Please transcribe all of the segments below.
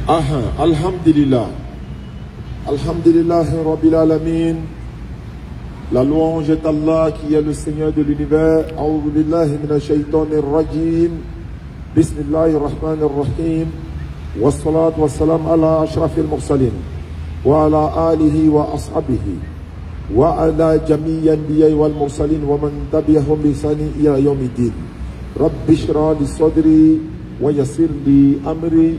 Alhamdulillah. Alhamdulillah Rabbil Alamin. La louange est Allah qui est le Seigneur de l'univers. A'udhu billahi minash shaitanir rajim. Bismillahir rahmanir rahim. Wassalatu wassalam ala ashrafil mursalin. Wa ala alihi wa ashabihi. Wa ala jami'i anbiya'i wal mursalin wa man tabi'ahum bi ihsanin ila yawmiddin. Rabbi shrah li sadri wa yassir li amri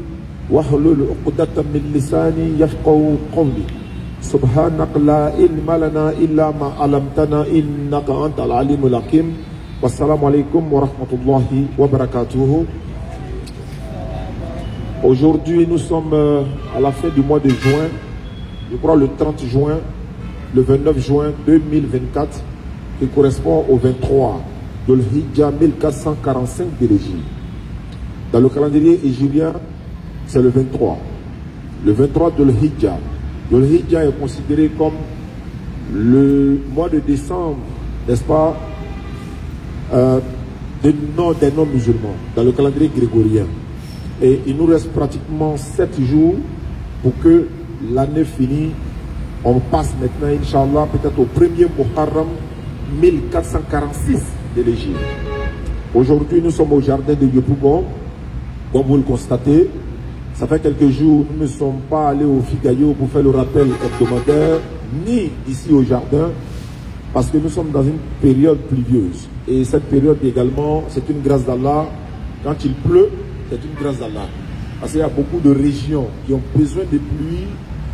wahlul 'uqdatam min lisani yafqahu qawli. Subhanak la ilma lana illa ma 'allamtana innaka antal alimul hakim. Wassalamu alaikum wa rahmatullahi wa barakatuh. Aujourd'hui, nous sommes à la fin du mois de juin, je crois le 30 juin, le 29 juin 2024, qui correspond au 23 de l'Hijjah 1445 de l'Égypte. Dans le calendrier hégirien, c'est le 23. Le 23 de l'Hijjah. De l'Hijjah est considéré comme le mois de décembre, n'est-ce pas, des non-musulmans, dans le calendrier grégorien. Et il nous reste pratiquement 7 jours pour que l'année finisse. On passe maintenant, Inch'Allah, peut-être au premier Muharram 1446 de l'Égypte. Aujourd'hui, nous sommes au jardin de Yopougon. Comme vous le constatez, ça fait quelques jours, nous ne sommes pas allés au Figayo pour faire le rappel hebdomadaire, ni ici au jardin, parce que nous sommes dans une période pluvieuse. Et cette période également, c'est une grâce d'Allah. Quand il pleut, c'est une grâce d'Allah. Parce qu'il y a beaucoup de régions qui ont besoin de pluie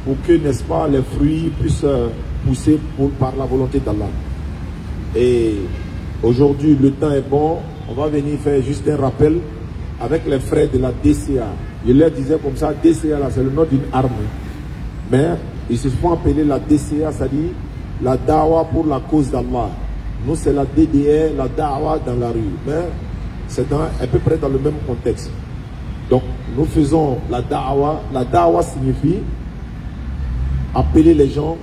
pour que, n'est-ce pas, les fruits puissent pousser par la volonté d'Allah. Et aujourd'hui, le temps est bon. On va venir faire juste un rappel avec les frères de la DCA. Je leur disais comme ça, DCA, c'est le nom d'une arme. Mais ils se font appeler la DCA, c'est-à-dire la Dawa pour la cause d'Allah. Nous, c'est la DDR, la Dawa dans la rue. Mais c'est à peu près dans le même contexte. Donc, nous faisons la Dawa. La Dawa signifie appeler les gens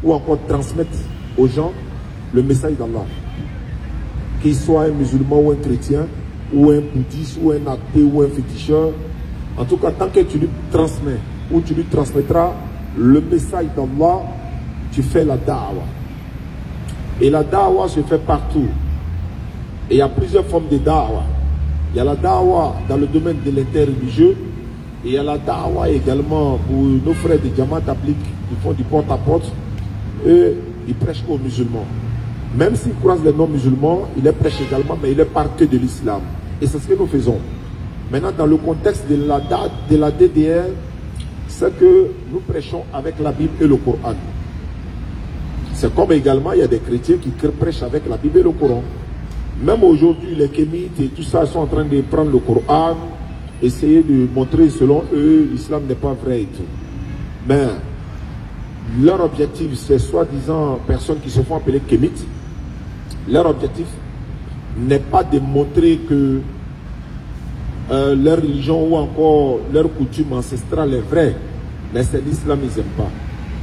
ou encore transmettre aux gens le message d'Allah. Qu'il soit un musulman ou un chrétien, ou un bouddhiste, ou un athée, ou un féticheur. En tout cas, tant que tu lui transmets, ou tu lui transmettras le message d'Allah, tu fais la Dawa. Et la Dawa se fait partout. Et il y a plusieurs formes de Dawa. Il y a la Dawa dans le domaine de l'interreligieux. Et il y a la Dawa également pour nos frères de Jamaat Tabligh qui font du porte-à-porte. Eux, ils prêchent aux musulmans. Même s'ils croisent les non-musulmans, ils les prêchent également, mais ils les parlent que de l'islam. Et c'est ce que nous faisons. Maintenant, dans le contexte de la DDR, c'est que nous prêchons avec la Bible et le Coran. C'est comme également, il y a des chrétiens qui prêchent avec la Bible et le Coran. Même aujourd'hui, les kémites et tout ça sont en train de prendre le Coran, essayer de montrer selon eux, l'islam n'est pas vrai et tout. Mais leur objectif, c'est soi-disant personnes qui se font appeler kémites. Leur objectif n'est pas de montrer que leur religion ou encore leur coutume ancestrale est vraie, mais c'est l'islam ils n'aiment pas.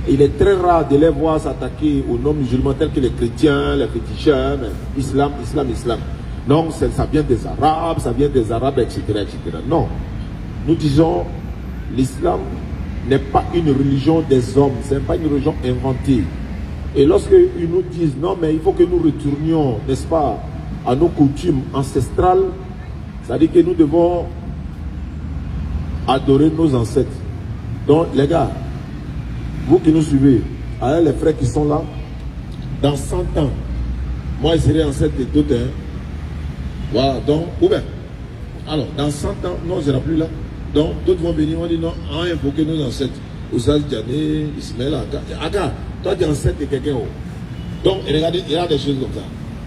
Il est très rare de les voir s'attaquer aux non-musulmans tels que les chrétiens, les féticheurs, islam. Non, ça vient des Arabes, etc., etc. Non, nous disons, l'islam n'est pas une religion des hommes, ce n'est pas une religion inventée. Et lorsqu'ils nous disent, non, mais il faut que nous retournions, n'est-ce pas, à nos coutumes ancestrales, c'est-à-dire que nous devons adorer nos ancêtres. Donc, les gars, vous qui nous suivez, allez les frères qui sont là, dans 100 ans, moi je serai ancêtre de d'autres. Hein. Voilà, donc, ou bien, alors, dans 100 ans, non, je ne serai plus là. Donc, d'autres vont venir, on dit non, on a invoqué nos ancêtres. Oussaz Djané, Ismaël Aga, toi tu es ancêtre de quelqu'un. Donc, regardez, il y a des choses comme ça.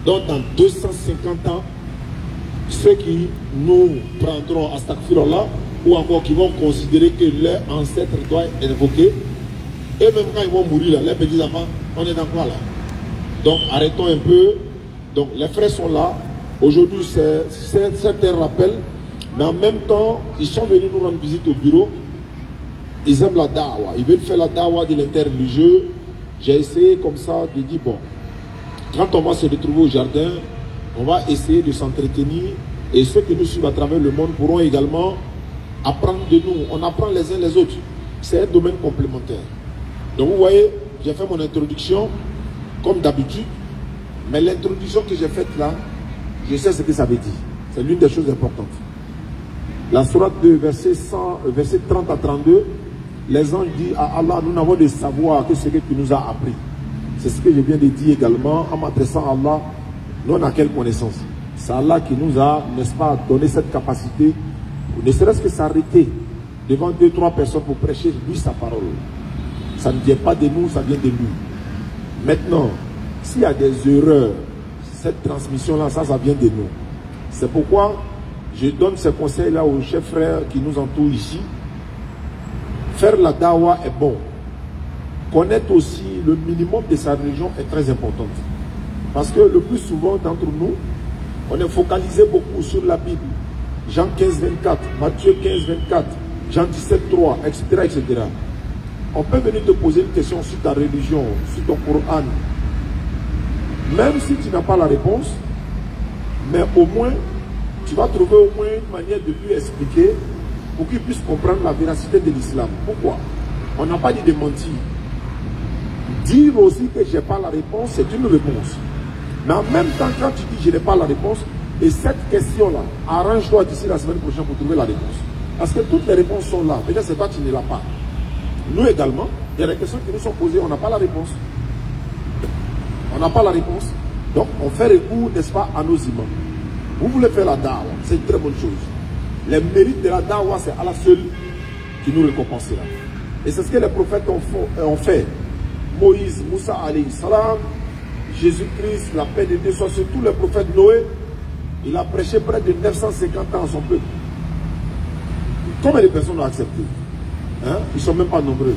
Donc, dans 250 ans, ceux qui nous prendront à Stakfirullah, ou encore qui vont considérer que leur ancêtre doit être invoqué, et même quand ils vont mourir, là, les petits enfants, on est dans quoi là? Donc arrêtons un peu. Donc les frères sont là. Aujourd'hui c'est un rappel. Mais en même temps, ils sont venus nous rendre visite au bureau. Ils aiment la dawa. Ils veulent faire la dawa de l'interreligieux. J'ai essayé comme ça de dire, bon, quand on va se retrouver au jardin, on va essayer de s'entretenir. Et ceux qui nous suivent à travers le monde pourront également apprendre de nous, on apprend les uns les autres. C'est un domaine complémentaire. Donc vous voyez, j'ai fait mon introduction comme d'habitude, mais l'introduction que j'ai faite là, je sais ce que ça veut dire. C'est l'une des choses importantes. La sourate 2, verset 30 à 32, les anges disent à Allah, nous n'avons de savoir que ce que tu nous as appris. C'est ce que je viens de dire également en m'adressant à Allah. Nous, on a quelle connaissance? C'est Allah qui nous a, n'est-ce pas, donné cette capacité, ne serait-ce que s'arrêter devant 2-3 personnes pour prêcher lui sa parole. Ça ne vient pas de nous, ça vient de lui. Maintenant, s'il y a des erreurs, cette transmission-là, ça vient de nous. C'est pourquoi je donne ces conseils-là aux chers frères qui nous entourent ici. Faire la dawa est bon. Connaître aussi le minimum de sa religion est très important. Parce que le plus souvent d'entre nous, on est focalisé beaucoup sur la Bible. Jean 15, 24, Matthieu 15, 24, Jean 17, 3, etc., etc. On peut venir te poser une question sur ta religion, sur ton Coran. Même si tu n'as pas la réponse, mais au moins, tu vas trouver au moins une manière de lui expliquer pour qu'il puisse comprendre la véracité de l'islam. Pourquoi? On n'a pas dit de mentir. Dire aussi que je n'ai pas la réponse, c'est une réponse. Mais en même temps, quand tu dis je n'ai pas la réponse, et cette question-là, arrange-toi d'ici la semaine prochaine pour trouver la réponse. Parce que toutes les réponses sont là. Peut-être c'est toi qui ne l'as pas. Nous également, il y a des questions qui nous sont posées, on n'a pas la réponse. On n'a pas la réponse. Donc, on fait recours, n'est-ce pas, à nos imams. Vous voulez faire la dawa, c'est une très bonne chose. Les mérites de la dawa, c'est Allah seul qui nous récompensera. Et c'est ce que les prophètes ont fait. Moïse, Moussa, alayhi salam, Jésus-Christ, la paix de Dieu soit sur tous les prophètes. Noé, il a prêché près de 950 ans à son peuple. Combien de personnes l'ont accepté? Hein? Ils ne sont même pas nombreux.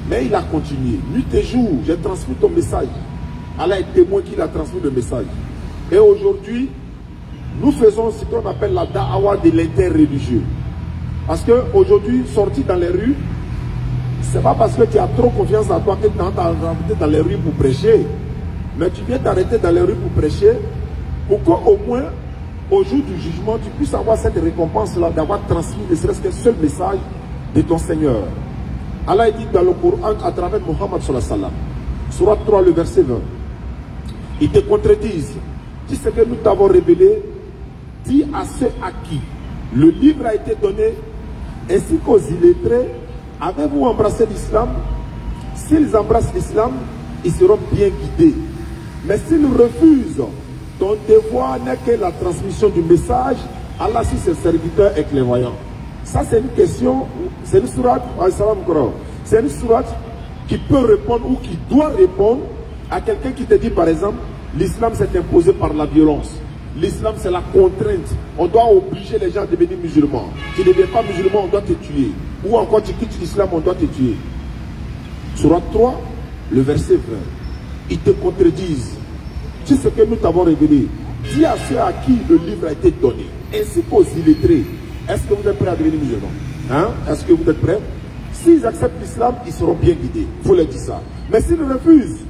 Mais il a continué. Nuit et jour, j'ai transmis ton message. Allah est témoin qu'il a transmis le message. Et aujourd'hui, nous faisons ce qu'on appelle la da'awa de l'interreligieux. Parce qu'aujourd'hui, sorti dans les rues, c'est pas parce que tu as trop confiance en toi que tu as arrêté dans les rues pour prêcher. Mais tu viens t'arrêter dans les rues pour prêcher pour qu'au moins, au jour du jugement, tu puisses avoir cette récompense-là d'avoir transmis ne serait-ce qu'un seul message de ton Seigneur. Allah dit dans le Coran à travers Muhammad sallallahu alayhi wa sallam, Surat 3, le verset 20. Ils te contredisent. Dis ce que nous t'avons révélé, dis à ceux à qui le livre a été donné, ainsi qu'aux illettrés, avez-vous embrassé l'islam? S'ils embrassent l'islam, ils seront bien guidés. Mais s'ils refusent, ton devoir n'est que la transmission du message. Allah, si ses serviteurs est clairvoyant. Ça, c'est une question, c'est une sourate, c'est une sourate qui peut répondre ou qui doit répondre à quelqu'un qui te dit, par exemple, l'islam s'est imposé par la violence. L'islam, c'est la contrainte. On doit obliger les gens à devenir musulmans. Tu ne deviens pas musulman, on doit te tuer. Ou encore, tu quittes l'islam, on doit te tuer. Sourate 3, le verset 20. Ils te contredisent. C'est ce que nous t'avons révélé. Dis à ceux à qui le livre a été donné, ainsi qu'aux illettrés. Est-ce que vous êtes prêts à devenir musulmans? Hein? Est-ce que vous êtes prêts? S'ils acceptent l'islam, ils seront bien guidés. Il faut leur dire ça. Mais s'ils refusent,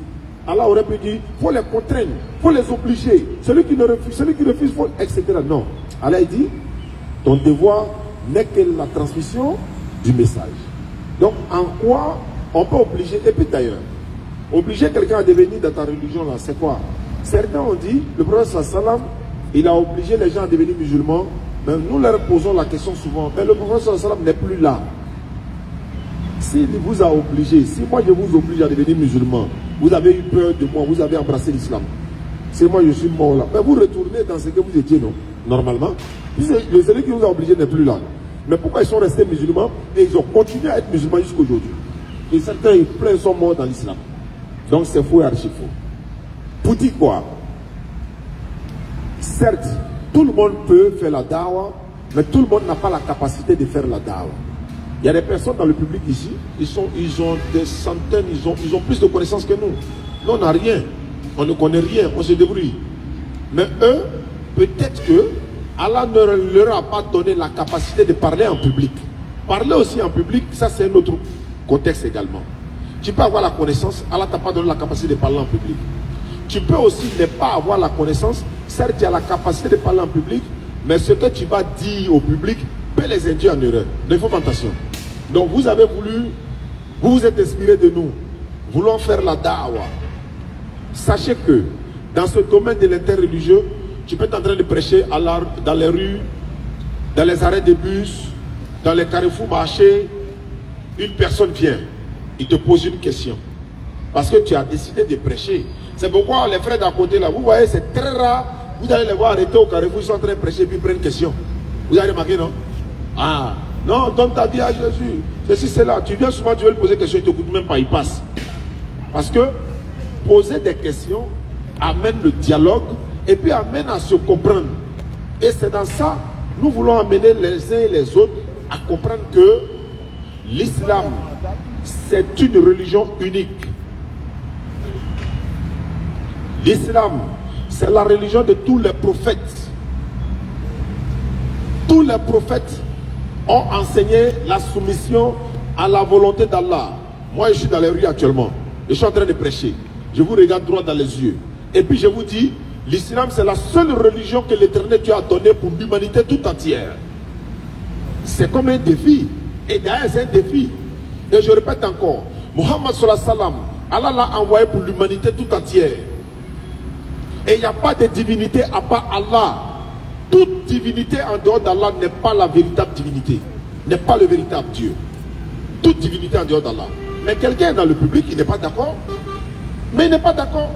Allah aurait pu dire, il faut les contraindre, il faut les obliger. Celui qui refuse, faut, etc. Non. Allah dit, ton devoir n'est que la transmission du message. Donc, en quoi on peut obliger, et puis d'ailleurs, obliger quelqu'un à devenir dans ta religion, là, c'est quoi? Certains ont dit, le prophète sallam, il a obligé les gens à devenir musulmans, mais nous leur posons la question souvent, mais le prophète sallam n'est plus là. S'il vous a obligé, si moi je vous oblige à devenir musulman, vous avez eu peur de moi, vous avez embrassé l'islam. C'est moi je suis mort là. Mais vous retournez dans ce que vous étiez, non? Normalement. Celui qui vous a obligé n'est plus là. Mais pourquoi ils sont restés musulmans et ils ont continué à être musulmans jusqu'à aujourd'hui? Et certains, plein sont morts dans l'islam. Donc c'est faux et archi faux. Pour dire quoi? Certes, tout le monde peut faire la dawa, mais tout le monde n'a pas la capacité de faire la dawa. Il y a des personnes dans le public ici, ils ont des centaines, ils ont plus de connaissances que nous. Nous, on n'a rien. On ne connaît rien, on se débrouille. Mais eux, peut-être que Allah ne leur a pas donné la capacité de parler en public. Parler aussi en public, ça c'est un autre contexte également. Tu peux avoir la connaissance, Allah t'a pas donné la capacité de parler en public. Tu peux aussi ne pas avoir la connaissance, certes tu as la capacité de parler en public, mais ce que tu vas dire au public, peut les induire en erreur. L'information. Donc vous avez voulu, vous vous êtes inspiré de nous, voulons faire la da'wa. Sachez que dans ce domaine de l'interreligieux, tu peux être en train de prêcher dans les rues, dans les arrêts de bus, dans les carrefours marchés. Une personne vient, il te pose une question. Parce que tu as décidé de prêcher. C'est pourquoi les frères d'à côté là, vous voyez, c'est très rare. Vous allez les voir arrêter au carrefour, ils sont en train de prêcher, puis ils prennent une question. Vous avez remarqué, non? Ah, non, donne ta vie à Jésus. Ceci, c'est là. Tu viens souvent, tu veux lui poser des questions, il ne t'écoute même pas, il passe. Parce que poser des questions amène le dialogue et puis amène à se comprendre. Et c'est dans ça, nous voulons amener les uns et les autres à comprendre que l'islam, c'est une religion unique. L'islam, c'est la religion de tous les prophètes. Tous les prophètes ont enseigné la soumission à la volonté d'Allah. Moi, je suis dans les rues actuellement. Je suis en train de prêcher. Je vous regarde droit dans les yeux. Et puis je vous dis, l'islam, c'est la seule religion que l'Éternel Dieu a donnée pour l'humanité tout entière. C'est comme un défi. Et d'ailleurs, c'est un défi. Et je répète encore, Muhammad sallallahu alayhi wa sallam, Allah l'a envoyé pour l'humanité tout entière. Et il n'y a pas de divinité à part Allah. Toute divinité en dehors d'Allah n'est pas la véritable divinité. N'est pas le véritable Dieu. Toute divinité en dehors d'Allah. Mais quelqu'un est dans le public, il n'est pas d'accord. Mais il n'est pas d'accord.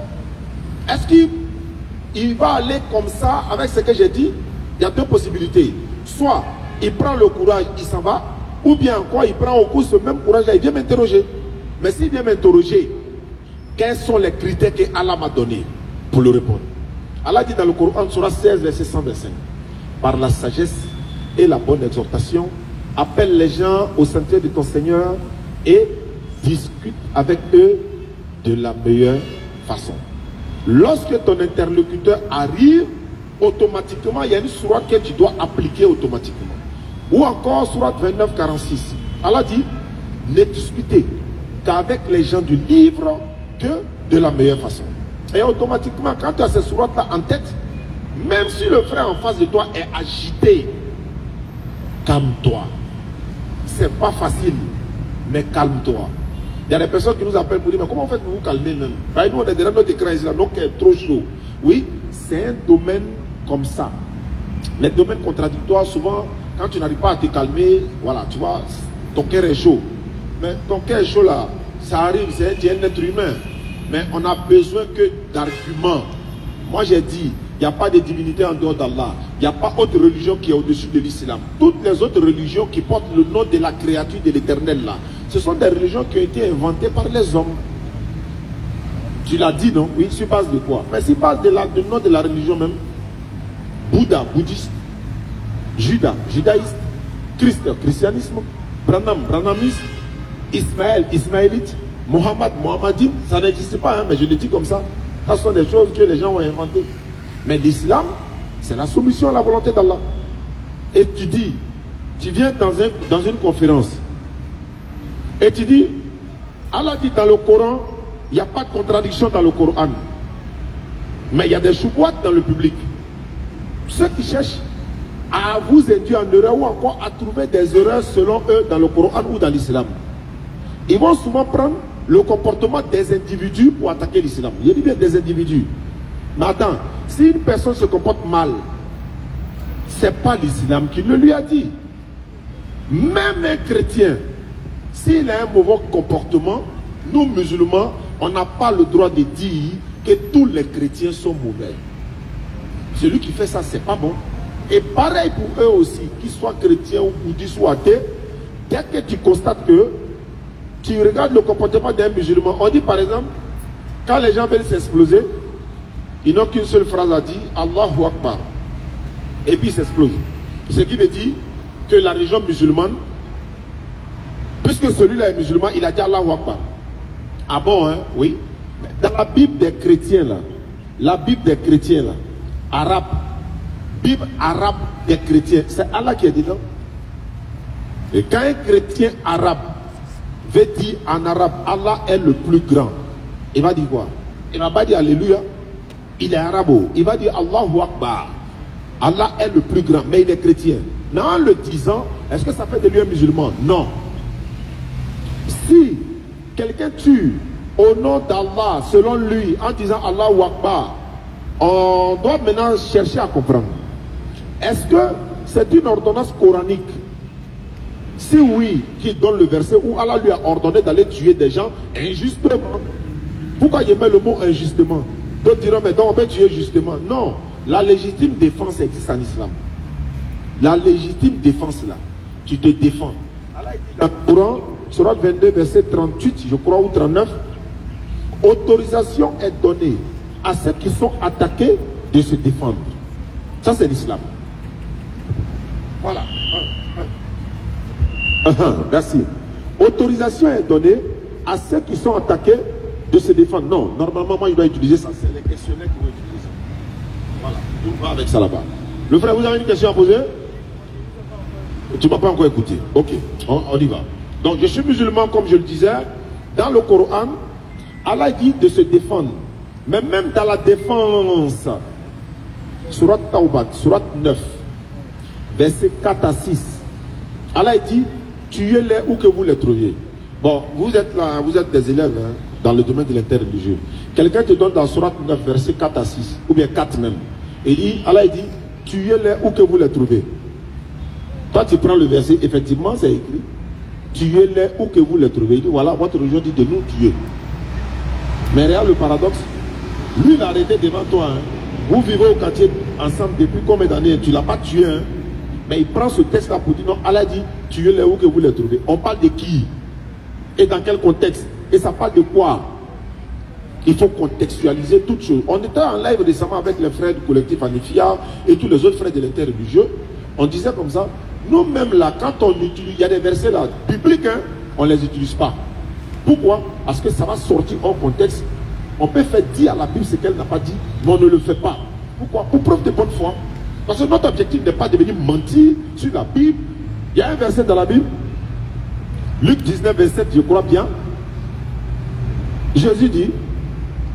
Est-ce qu'il va aller comme ça avec ce que j'ai dit? Il y a deux possibilités. Soit il prend le courage, il s'en va. Ou bien encore, il prend au coup ce même courage-là, il vient m'interroger. Mais s'il vient m'interroger, quels sont les critères que Allah m'a donnés pour le répondre? Allah dit dans le Coran, Surah 16, verset 125, par la sagesse et la bonne exhortation, appelle les gens au sentier de ton Seigneur et discute avec eux de la meilleure façon. Lorsque ton interlocuteur arrive, automatiquement, il y a une sourate que tu dois appliquer automatiquement. Ou encore, sourate 29, 46. Allah dit, ne discutez qu'avec les gens du livre que de la meilleure façon. Et automatiquement, quand tu as ces sourates-là en tête, même si le frère en face de toi est agité, calme-toi. C'est pas facile, mais calme-toi. Il y a des personnes qui nous appellent pour dire, mais comment faites-vous vous calmer même? Nous, on est derrière notre écran ici, là, donc est trop chaud. Oui, c'est un domaine comme ça. Les domaines contradictoires, souvent, quand tu n'arrives pas à te calmer, voilà, tu vois, ton cœur est chaud. Mais ton cœur est chaud là, ça arrive, c'est un être humain. Mais on a besoin que d'arguments. Moi j'ai dit, il n'y a pas de divinité en dehors d'Allah. Il n'y a pas autre religion qui est au-dessus de l'islam. Toutes les autres religions qui portent le nom de la créature de l'éternel là, ce sont des religions qui ont été inventées par les hommes. Tu l'as dit, non? Oui, sur base de quoi? Mais sur base du nom de la religion même. Bouddha, bouddhiste. Judas, judaïste. Christ, christianisme. Branham, brahmanisme. Ismaël, ismaélite. Mohammed, mohammedim, ça n'existe pas, hein, mais je le dis comme ça. Ce sont des choses que les gens ont inventées. Mais l'islam, c'est la soumission à la volonté d'Allah. Et tu dis, tu viens dans une conférence, et tu dis, Allah dit dans le Coran, il n'y a pas de contradiction dans le Coran. Mais il y a des choubouates dans le public. Ceux qui cherchent à vous induire en erreur ou encore à trouver des erreurs selon eux dans le Coran ou dans l'islam, ils vont souvent prendre le comportement des individus pour attaquer l'islam. Je dis bien des individus. Mais attends, si une personne se comporte mal, c'est pas l'islam qui le lui a dit. Même un chrétien, s'il a un mauvais comportement, nous musulmans, on n'a pas le droit de dire que tous les chrétiens sont mauvais. Celui qui fait ça, c'est pas bon. Et pareil pour eux aussi, qu'ils soient chrétiens ou bouddhistes ou athées, dès que tu constates que tu regardes le comportement d'un musulman, on dit par exemple, quand les gens veulent s'exploser, ils n'ont qu'une seule phrase à dire, Allahu Akbar. Et puis ils s'explosent. Ce qui veut dire que la religion musulmane, puisque celui-là est musulman, il a dit Allahu Akbar. Ah bon, hein? Oui. Dans la Bible des chrétiens, là, la Bible des chrétiens, là, arabe, Bible arabe des chrétiens, c'est Allah qui est dedans. Et quand un chrétien arabe veut dire en arabe, Allah est le plus grand, il va dire quoi? Il va pas dire Alléluia. Il est arabo. Il va dire Allahu Akbar. Allah est le plus grand, mais il est chrétien. Mais en le disant, est-ce que ça fait de lui un musulman? Non. Si quelqu'un tue au nom d'Allah, selon lui, en disant Allahu Akbar, on doit maintenant chercher à comprendre. Est-ce que c'est une ordonnance coranique? Si oui, qui donne le verset où Allah lui a ordonné d'aller tuer des gens injustement. Pourquoi il met le mot injustement? D'autres diront, mais donc on peut tuer justement. Non, la légitime défense existe en islam. La légitime défense là, tu te défends. Dans le Coran, Surat 22, verset 38, je crois, ou 39, autorisation est donnée à ceux qui sont attaqués de se défendre. Ça, c'est l'islam. Voilà. Merci. Autorisation est donnée à ceux qui sont attaqués de se défendre. Non, normalement, moi, je dois utiliser ça. C'est les questionnaires qui vont utiliser ça. Voilà. On va avec ça là-bas. Le frère, vous avez une question à poser? Tu ne m'as pas encore écouté. Ok, on y va. Donc, je suis musulman, comme je le disais. Dans le Coran, Allah dit de se défendre. Mais même dans la défense, Surat Taubat, Surat 9, verset 4 à 6, Allah dit, tuez-les où que vous les trouviez. Bon, vous êtes là, vous êtes des élèves hein, dans le domaine de l'interreligieux. Quelqu'un te donne dans Surat 9, verset 4 à 6, ou bien 4 même. Et dit, Allah dit, tuez-les où que vous les trouvez. Toi, tu prends le verset, effectivement, c'est écrit. Tuez-les où que vous les trouvez. Il dit, voilà, votre religion dit de nous tuer. Mais regarde le paradoxe. Lui, il a arrêté devant toi. Hein. Vous vivez au quartier ensemble depuis combien d'années? Tu ne l'as pas tué. Hein. Mais il prend ce texte-là pour dire, non, Allah dit, tuez-les où que vous les trouvez. On parle de qui? Et dans quel contexte? Et ça parle de quoi? Il faut contextualiser toutes choses. On était en live récemment avec les frères du collectif Anifia et tous les autres frères de l'interreligieux. On disait comme ça, nous-mêmes là, quand on utilise, il y a des versets là, bibliques, hein, on ne les utilise pas. Pourquoi? Parce que ça va sortir hors contexte. On peut faire dire à la Bible ce qu'elle n'a pas dit, mais on ne le fait pas. Pourquoi? Pour preuve de bonne foi. Parce que notre objectif n'est pas de venir mentir sur la Bible. Il y a un verset dans la Bible, Luc 19, 27, je crois bien. Jésus dit,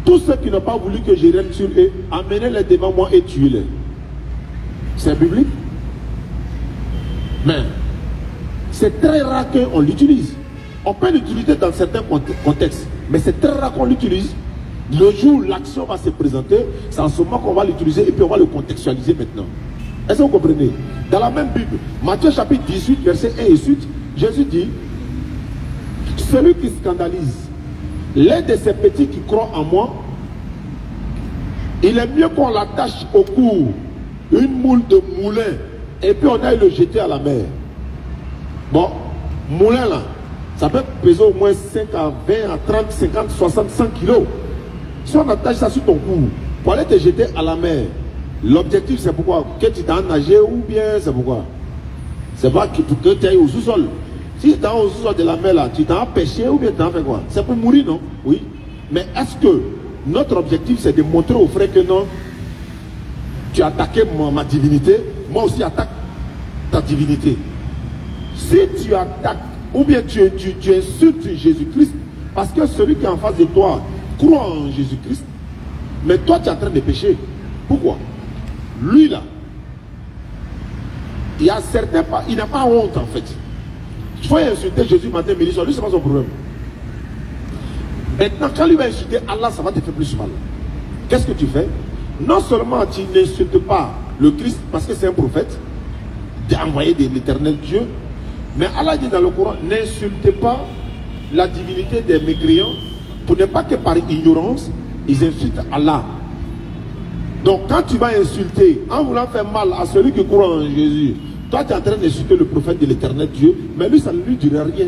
tous ceux qui n'ont pas voulu que je règne sur eux, amenez-les devant moi et tuez-les. C'est biblique. Mais c'est très rare qu'on l'utilise. On peut l'utiliser dans certains contextes, mais c'est très rare qu'on l'utilise. Le jour où l'action va se présenter, c'est en ce moment qu'on va l'utiliser et puis on va le contextualiser maintenant. Est-ce que vous comprenez? Dans la même Bible, Matthieu chapitre 18, verset 1 et suite, Jésus dit, celui qui scandalise l'un de ces petits qui croient en moi, il est mieux qu'on l'attache au cou une moule de moulin et puis on aille le jeter à la mer. Bon, moulin là, ça peut peser au moins 5 à 20 à 30, 50, 60, 100 kilos. Si on attache ça sur ton cou pour aller te jeter à la mer, l'objectif c'est pourquoi? Que tu t'en nager ou bien c'est pourquoi? C'est pas que tu ailles au sous-sol. Si tu es au sous-sol de la mer là, tu t'en as pêché ou bien tu t'en as fait quoi? C'est pour mourir, non? Oui. Mais est-ce que notre objectif c'est de montrer aux frères que non, tu as attaqué ma divinité, moi aussi attaque ta divinité. Si tu attaques ou bien tu insultes Jésus-Christ, parce que celui qui est en face de toi croit en Jésus-Christ, mais toi tu es en train de pécher. Pourquoi? Lui là, il y a certains, il n'a pas honte en fait. Il faut insulter Jésus matin, midi, soir, lui c'est pas son problème. Maintenant quand lui va insulter Allah, ça va te faire plus mal. Qu'est-ce que tu fais? Non seulement tu n'insultes pas le Christ parce que c'est un prophète, envoyé de l'éternel Dieu, mais Allah dit dans le Coran, n'insultez pas la divinité des mécréants pour ne pas que par ignorance, ils insultent Allah. Donc quand tu vas insulter, en voulant faire mal à celui qui croit en Jésus, toi tu es en train d'insulter le prophète de l'éternel Dieu, mais lui ça ne lui dirait rien.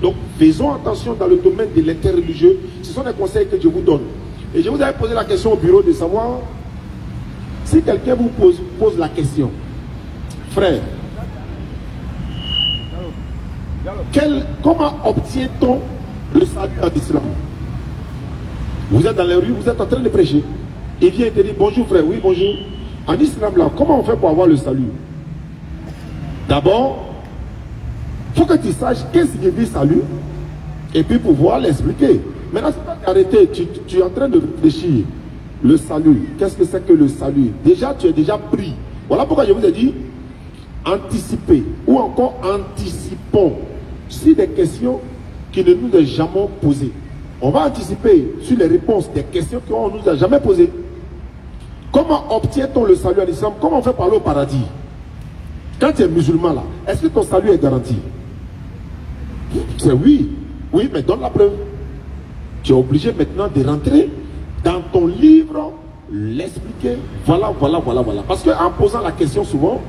Donc faisons attention dans le domaine de l'interreligieux. Ce sont des conseils que je vous donne. Et je vous avais posé la question au bureau de savoir si quelqu'un vous pose la question, frère, comment obtient-on le salut en islam? Vous êtes dans les rues, vous êtes en train de prêcher. Il vient te dire bonjour frère, oui bonjour. En islam là, comment on fait pour avoir le salut? D'abord, il faut que tu saches qu'est-ce qui signifie salut et puis pouvoir l'expliquer. Maintenant, si tu arrêté, tu es en train de réfléchir. Le salut, qu'est-ce que c'est que le salut? Déjà, tu es déjà pris. Voilà pourquoi je vous ai dit, anticiper ou encore anticipons sur des questions qui ne nous ont jamais posées. On va anticiper sur les réponses des questions qu'on ne nous a jamais posées. Comment obtient-on le salut à l'islam? Comment on fait parler au paradis? Quand tu es musulman là, est-ce que ton salut est garanti? C'est oui. Oui, mais donne la preuve. Tu es obligé maintenant de rentrer dans ton livre, l'expliquer. Voilà. Parce qu'en posant la question souvent,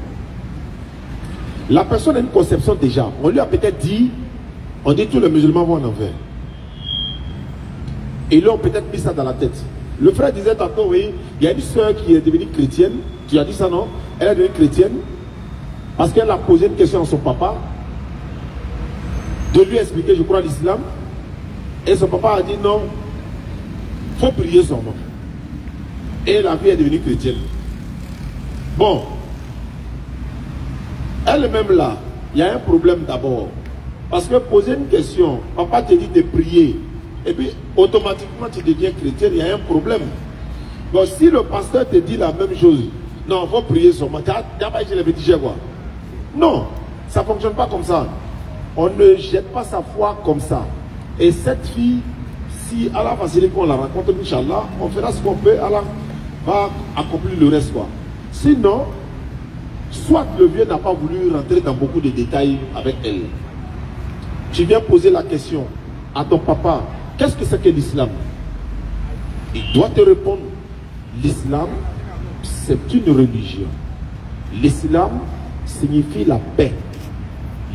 la personne a une conception déjà. On lui a peut-être dit, on dit tous les musulmans vont en enfer. Et ils ont peut-être mis ça dans la tête. Le frère disait tantôt, oui, il y a une soeur qui est devenue chrétienne. Tu as dit ça, non? Elle est devenue chrétienne parce qu'elle a posé une question à son papa de lui expliquer, je crois, l'islam. Et son papa a dit non, il faut prier son nom. Et la fille est devenue chrétienne. Bon, elle-même là, il y a un problème d'abord. Parce que poser une question, papa te dit de prier, et puis automatiquement tu deviens chrétien, il y a un problème. Donc si le pasteur te dit la même chose, non, il faut prier son nom, non, ça ne fonctionne pas comme ça. On ne jette pas sa foi comme ça. Et cette fille, si Allah facilite qu'on la rencontre, Inch'Allah, on fera ce qu'on peut, Allah va accomplir le reste, quoi. Sinon, soit le vieux n'a pas voulu rentrer dans beaucoup de détails avec elle. Tu viens poser la question à ton papa, qu'est-ce que c'est que l'islam? Il doit te répondre, l'islam, c'est une religion. L'islam signifie la paix.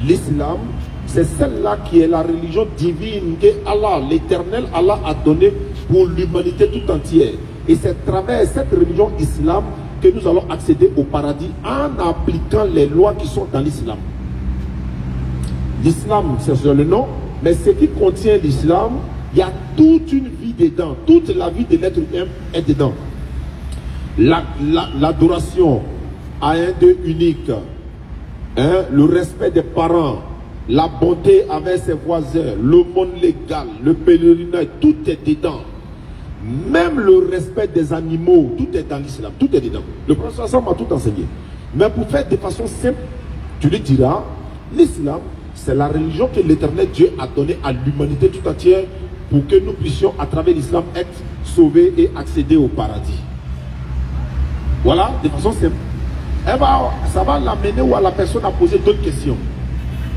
L'islam, c'est celle-là qui est la religion divine que Allah, l'éternel Allah a donnée pour l'humanité tout entière. Et c'est à travers cette religion islam que nous allons accéder au paradis en appliquant les lois qui sont dans l'islam. L'islam, c'est le nom, mais ce qui contient l'islam, il y a toute une vie dedans. Toute la vie de l'être humain est dedans. L'adoration à un Dieu unique, hein, le respect des parents, la bonté avec ses voisins, le monde légal, le pèlerinage, tout est dedans. Même le respect des animaux, tout est dans l'islam, tout est dedans. Le prophète m'a tout enseigné. Mais pour faire de façon simple, tu lui diras, l'islam, c'est la religion que l'éternel Dieu a donnée à l'humanité tout entière pour que nous puissions, à travers l'islam, être sauvés et accéder au paradis. Voilà, de façon simple. Ça va l'amener où la personne a posé d'autres questions.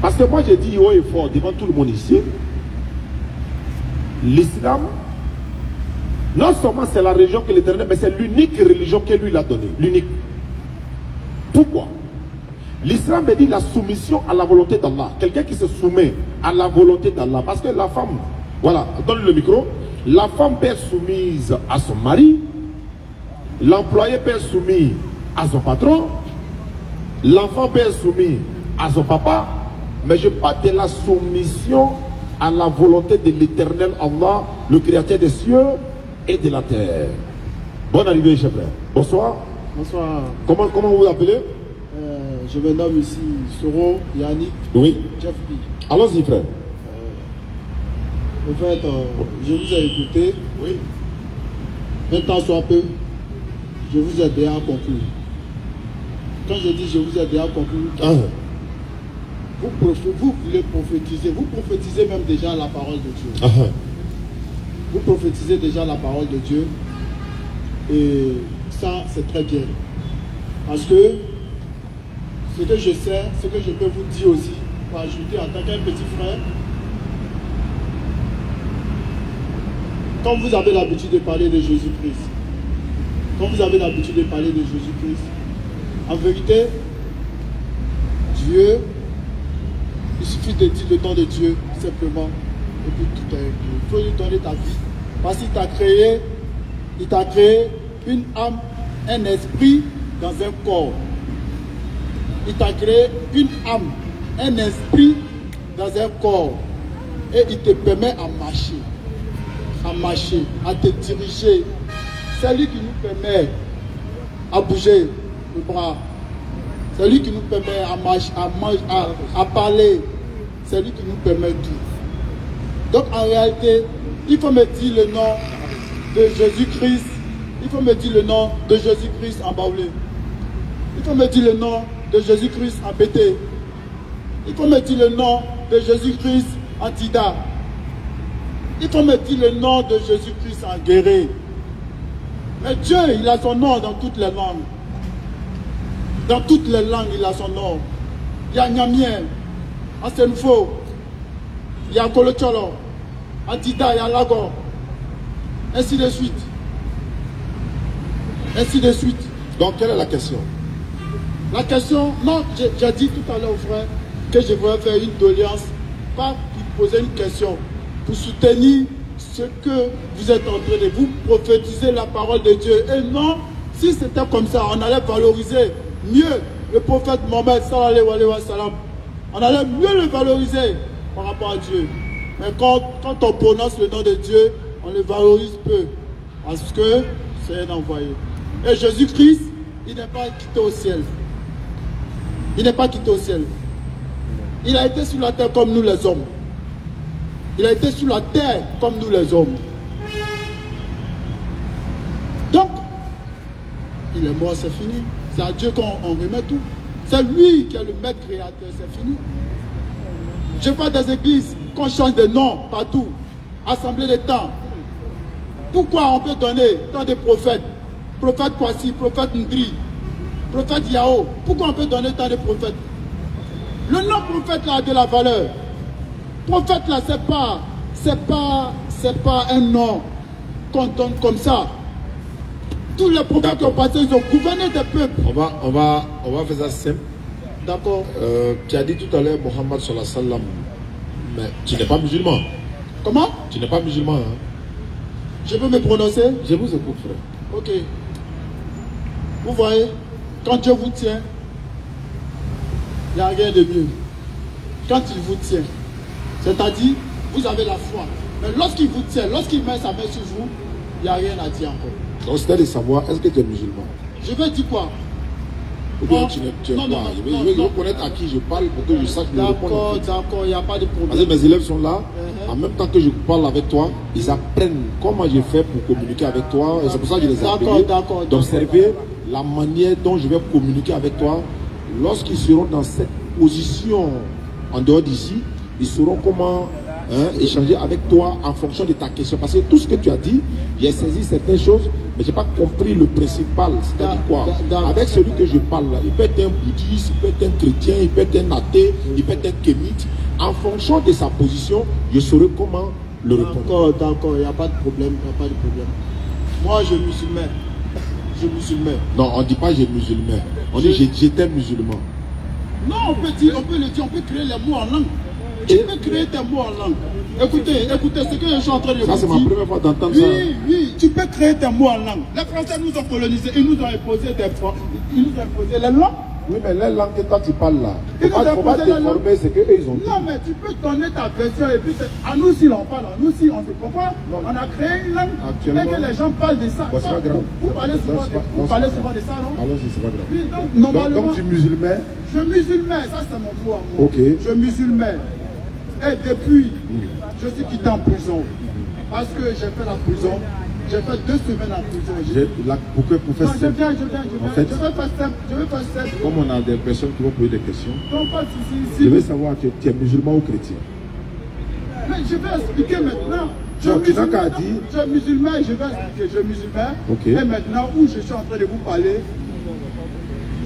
Parce que moi, j'ai dit haut et fort devant tout le monde ici, l'islam, non seulement c'est la religion que l'éternel, mais c'est l'unique religion que lui a donnée. L'unique. Pourquoi? L'islam veut dire la soumission à la volonté d'Allah. Quelqu'un qui se soumet à la volonté d'Allah. Parce que la femme, voilà, donne le micro, la femme peut être soumise à son mari, l'employé peut être soumis à son patron, l'enfant peut être soumis à son papa, mais je parle de la soumission à la volonté de l'éternel Allah, le créateur des cieux et de la terre. Bonne arrivée, chef frère. Bonsoir. Bonsoir. Comment vous vous appelez? Je me nomme ici Soro Yannick. Oui. Jeff P. Allons-y, frère. En fait, je vous ai écouté. Oui. Un temps soit peu, je vous ai déjà conclu. Quand je dis je vous ai déjà conclu, vous voulez prophétiser. Vous prophétisez même déjà la parole de Dieu. Vous prophétisez déjà la parole de Dieu. Et ça, c'est très bien. Parce que ce que je sais, ce que je peux vous dire aussi, pour ajouter en tant qu'un petit frère, quand vous avez l'habitude de parler de Jésus-Christ, en vérité, Dieu, il suffit de dire le nom de Dieu, simplement, et puis tout est réglé. Il faut lui donner ta vie. Parce qu'il t'a créé une âme, un esprit dans un corps. Il t'a créé une âme, un esprit dans un corps. Et il te permet à marcher, à te diriger. C'est lui qui nous permet à bouger le bras. C'est lui qui nous permet à parler. C'est lui qui nous permet tout. Donc en réalité, il faut me dire le nom de Jésus-Christ. Il faut me dire le nom de Jésus-Christ en baoulé. Il faut me dire le nom de Jésus-Christ en Bété. Il faut mettre le nom de Jésus-Christ en Tida. Il faut mettre le nom de Jésus-Christ en Guéré. Mais Dieu, il a son nom dans toutes les langues. Dans toutes les langues, il a son nom. Il y a Nyamien, en Senfo, il y a Kolocholo, en Tida, il y a Lago. Ainsi de suite. Ainsi de suite. Donc, quelle est la question? La question, non, j'ai dit tout à l'heure au frère que je voulais faire une doléance, pas pour poser une question, pour soutenir ce que vous êtes en train de vous prophétiser la parole de Dieu. Et non, si c'était comme ça, on allait valoriser mieux le prophète Mohammed sallallahu alayhi wa sallam. On allait mieux le valoriser par rapport à Dieu. Mais quand on prononce le nom de Dieu, on le valorise peu. Parce que c'est un envoyé. Et Jésus-Christ, il n'est pas quitté au ciel. Il n'est pas quitté au ciel. Il a été sur la terre comme nous les hommes. Il a été sur la terre comme nous les hommes. Donc, il est mort, c'est fini. C'est à Dieu qu'on remet tout. C'est lui qui est le maître créateur, c'est fini. Je vois des églises qu'on change de nom partout. Assemblée des temps. Pourquoi on peut donner tant de prophètes? Prophète Kwasi, prophète Ndri, prophète Yao. Pourquoi on peut donner tant de prophètes? Le nom prophète là a de la valeur. Prophète là, c'est pas un nom qu'on donne comme ça. Tous les prophètes qui ont passé, ils ont gouverné des peuples. On va faire ça simple. D'accord. Tu as dit tout à l'heure Mohammed sallallahu alayhi wa sallam, mais tu n'es pas musulman. Comment? Tu n'es pas musulman. Hein? Je peux me prononcer? Je vous écoute, frère. Ok. Vous voyez, quand Dieu vous tient, il n'y a rien de mieux. Quand il vous tient, c'est-à-dire, vous avez la foi. Mais lorsqu'il vous tient, lorsqu'il met sa main sur vous, il n'y a rien à dire encore. Donc, c'est de savoir, est-ce que tu es musulman? Je vais dire quoi? Ou bien tu es quoi? Je veux connaître à qui je parle pour que je sache le répondre. D'accord, il n'y a pas de problème. Parce que mes élèves sont là, en même temps que je parle avec toi, ils apprennent comment j'ai fait pour communiquer avec toi. Et c'est pour ça que je les ai appelés d'observer la manière dont je vais communiquer avec toi. Lorsqu'ils seront dans cette position en dehors d'ici, ils sauront comment échanger avec toi en fonction de ta question. Parce que tout ce que tu as dit, j'ai saisi certaines choses, mais je n'ai pas compris le principal. C'est-à-dire quoi? Avec celui que je parle là, il peut être un bouddhiste, il peut être un chrétien, il peut être un athée, il peut être un kémite. En fonction de sa position, je saurai comment le répondre. D'accord, il n'y a pas de problème, il n'y a pas de problème. Moi, je suis musulman. Je suis musulman. Non, on ne dit pas j'ai musulman. On dit j'étais musulman. Non, on peut le dire, on peut créer les mots en langue. Tu peux créer tes mots en langue. Écoutez, ce que je suis en train de vous dire. Ça, c'est ma première fois d'entendre ça. Oui, tu peux créer tes mots en langue. Les Français nous ont colonisés, ils nous ont imposé les langues. Oui, mais les langues que toi tu parles là, il faut pas te former ce qu'eux ils ont dit. Non, mais tu peux donner ta version et puis à nous si l'on parle, à nous si on se comprend. On a créé une langue et que les gens parlent de ça. Bon, c'est pas grave. Vous parlez souvent de ça, non? Alors, c'est pas grave. Oui, donc, normalement, donc tu es musulman? Je suis musulman, ça c'est mon mot à moi. Ok. Je suis musulman. Et depuis, je suis quitté en prison. Parce que j'ai fait la prison. J'ai fait 2 semaines en prison. Pour faire simple. Je vais faire simple. Comme on a des personnes qui vont poser des questions, donc, je veux savoir, tu es musulman ou chrétien? Mais je vais expliquer maintenant. Tu n'as qu'à dire. Je suis musulman, je vais expliquer. Je suis musulman. Ok. Et maintenant, où je suis en train de vous parler,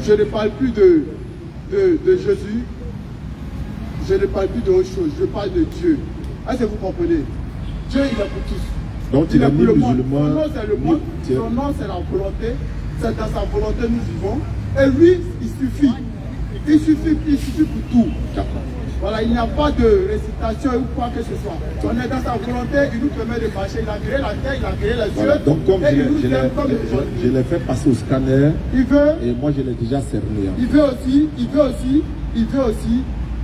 je ne parle plus de Jésus. Je ne parle plus d'autre chose. Je parle de Dieu. Est-ce que vous comprenez? Dieu, il est pour tous. Donc tu n'es ni musulman. Son nom c'est le monde, son nom c'est la volonté, c'est dans sa volonté nous vivons. Et lui, il suffit. Il suffit pour tout. Voilà, il n'y a pas de récitation ou quoi que ce soit. On est dans sa volonté, il nous permet de marcher. Il a créé la terre, il a créé les voilà, yeux. donc comme je l'ai fait passer au scanner, il veut, et moi je l'ai déjà cerné. Il veut aussi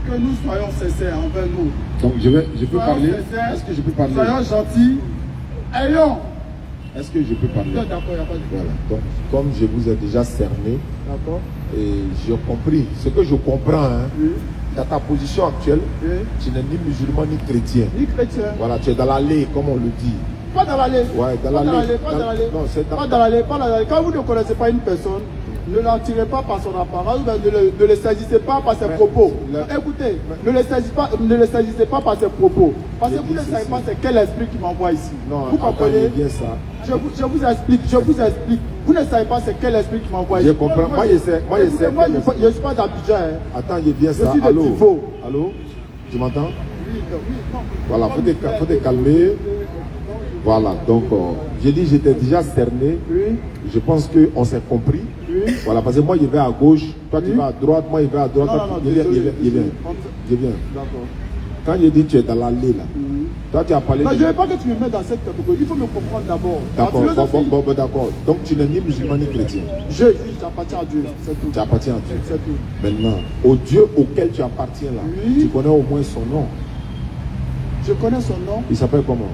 que nous soyons sincères envers nous. Donc je peux parler. Est-ce que je peux parler? Soyons gentils. Ayons. Est-ce que je peux parler? D'accord, il n'y a pas de problème. Voilà. Donc, comme je vous ai déjà cerné, et j'ai compris, ce que je comprends, hein, oui. Dans ta position actuelle, oui. Tu n'es ni musulman ni chrétien. Ni chrétien. Voilà, tu es dans l'allée, comme on le dit. Pas dans l'allée. Ouais, dans l'allée. Pas dans l'allée. Quand vous ne connaissez pas une personne, Ne l'en tirez pas par son apparence, ne le saisissez pas par ses propos. Écoutez, ne le saisissez pas par ses propos. Parce que vous ne savez pas c'est quel esprit qui m'envoie ici. Non, vous comprenez bien ça. Je vous explique. Vous ne savez pas c'est quel esprit qui m'envoie ici. Je comprends. Moi, je sais. Moi, je ne suis pas d'Abidjan. Hein. Attends, il est bien ça. Allô? Allô? Tu m'entends? Oui, non. Voilà, faut te calmer. Voilà, donc j'ai dit j'étais déjà cerné. Oui. Je pense qu'on s'est compris. Oui. Voilà, parce que moi je vais à gauche, toi tu vas à droite, moi je vais à droite. Non, je viens. D'accord. Quand je dis tu es dans l'allée là, toi tu as parlé. Non, je ne veux pas que tu me mettes dans cette catégorie, il faut me comprendre d'abord. D'accord, d'accord. Donc tu n'es ni musulman ni chrétien. J'appartiens à Dieu, c'est tout. Tu appartiens à Dieu. C'est tout. Maintenant, au Dieu auquel tu appartiens là, tu connais au moins son nom. Je connais son nom. Il s'appelle comment?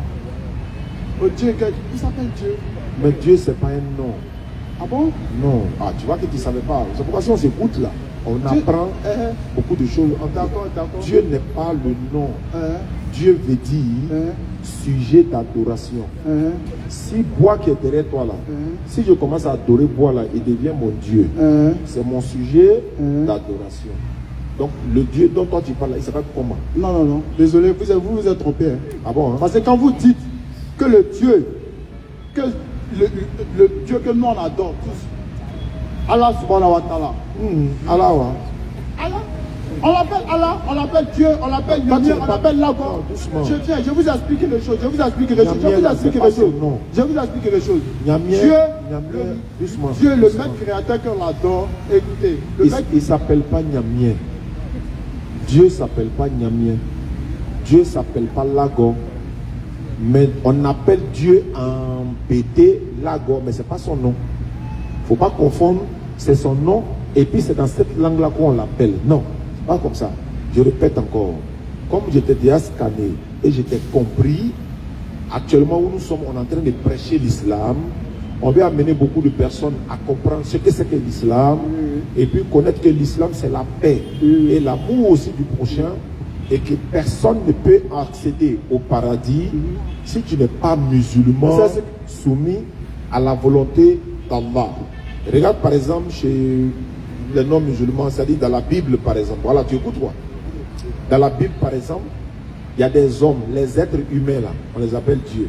Dieu, il s'appelle Dieu. Mais Dieu, c'est pas un nom. Ah bon? Non. Ah, tu vois que tu ne savais pas. C'est pourquoi si on s'écoute là, on apprend beaucoup de choses. D'accord. Dieu n'est pas le nom. Dieu veut dire sujet d'adoration. Si bois qui est derrière toi là, si je commence à adorer bois là, il devient mon Dieu. C'est mon sujet d'adoration. Donc le Dieu dont toi tu parles là, il s'appelle comment? Non. Désolé, vous vous êtes trompé. Hein. Ah bon? Hein? Parce que quand vous dites que le Dieu, le Dieu que nous on adore tous, Allah subhanahu wa ta'ala. Allah. On l'appelle Allah, on l'appelle Dieu, on l'appelle Yoni, on l'appelle Lago. Je vous explique les choses. Je vous explique les choses. Dieu, le maître créateur qu'on adore, écoutez. Il ne s'appelle pas Nyamien. Dieu ne s'appelle pas Nyamien. Dieu ne s'appelle pas Lago. Mais on appelle Dieu en BD Lago, mais ce n'est pas son nom. Il ne faut pas confondre, c'est son nom, et puis c'est dans cette langue-là qu'on l'appelle. Non, pas comme ça. Je répète encore, comme j'étais déjà scanné et j'étais compris, actuellement où nous sommes, on est en train de prêcher l'islam. On veut amener beaucoup de personnes à comprendre ce que c'est que l'islam, et puis connaître que l'islam c'est la paix, et l'amour aussi du prochain. Et que personne ne peut accéder au paradis si tu n'es pas musulman soumis à la volonté d'Allah. Regarde par exemple chez les non-musulmans, c'est-à-dire dans la Bible par exemple. Voilà, tu écoutes quoi? Dans la Bible par exemple, il y a des hommes, les êtres humains là, on les appelle Dieu.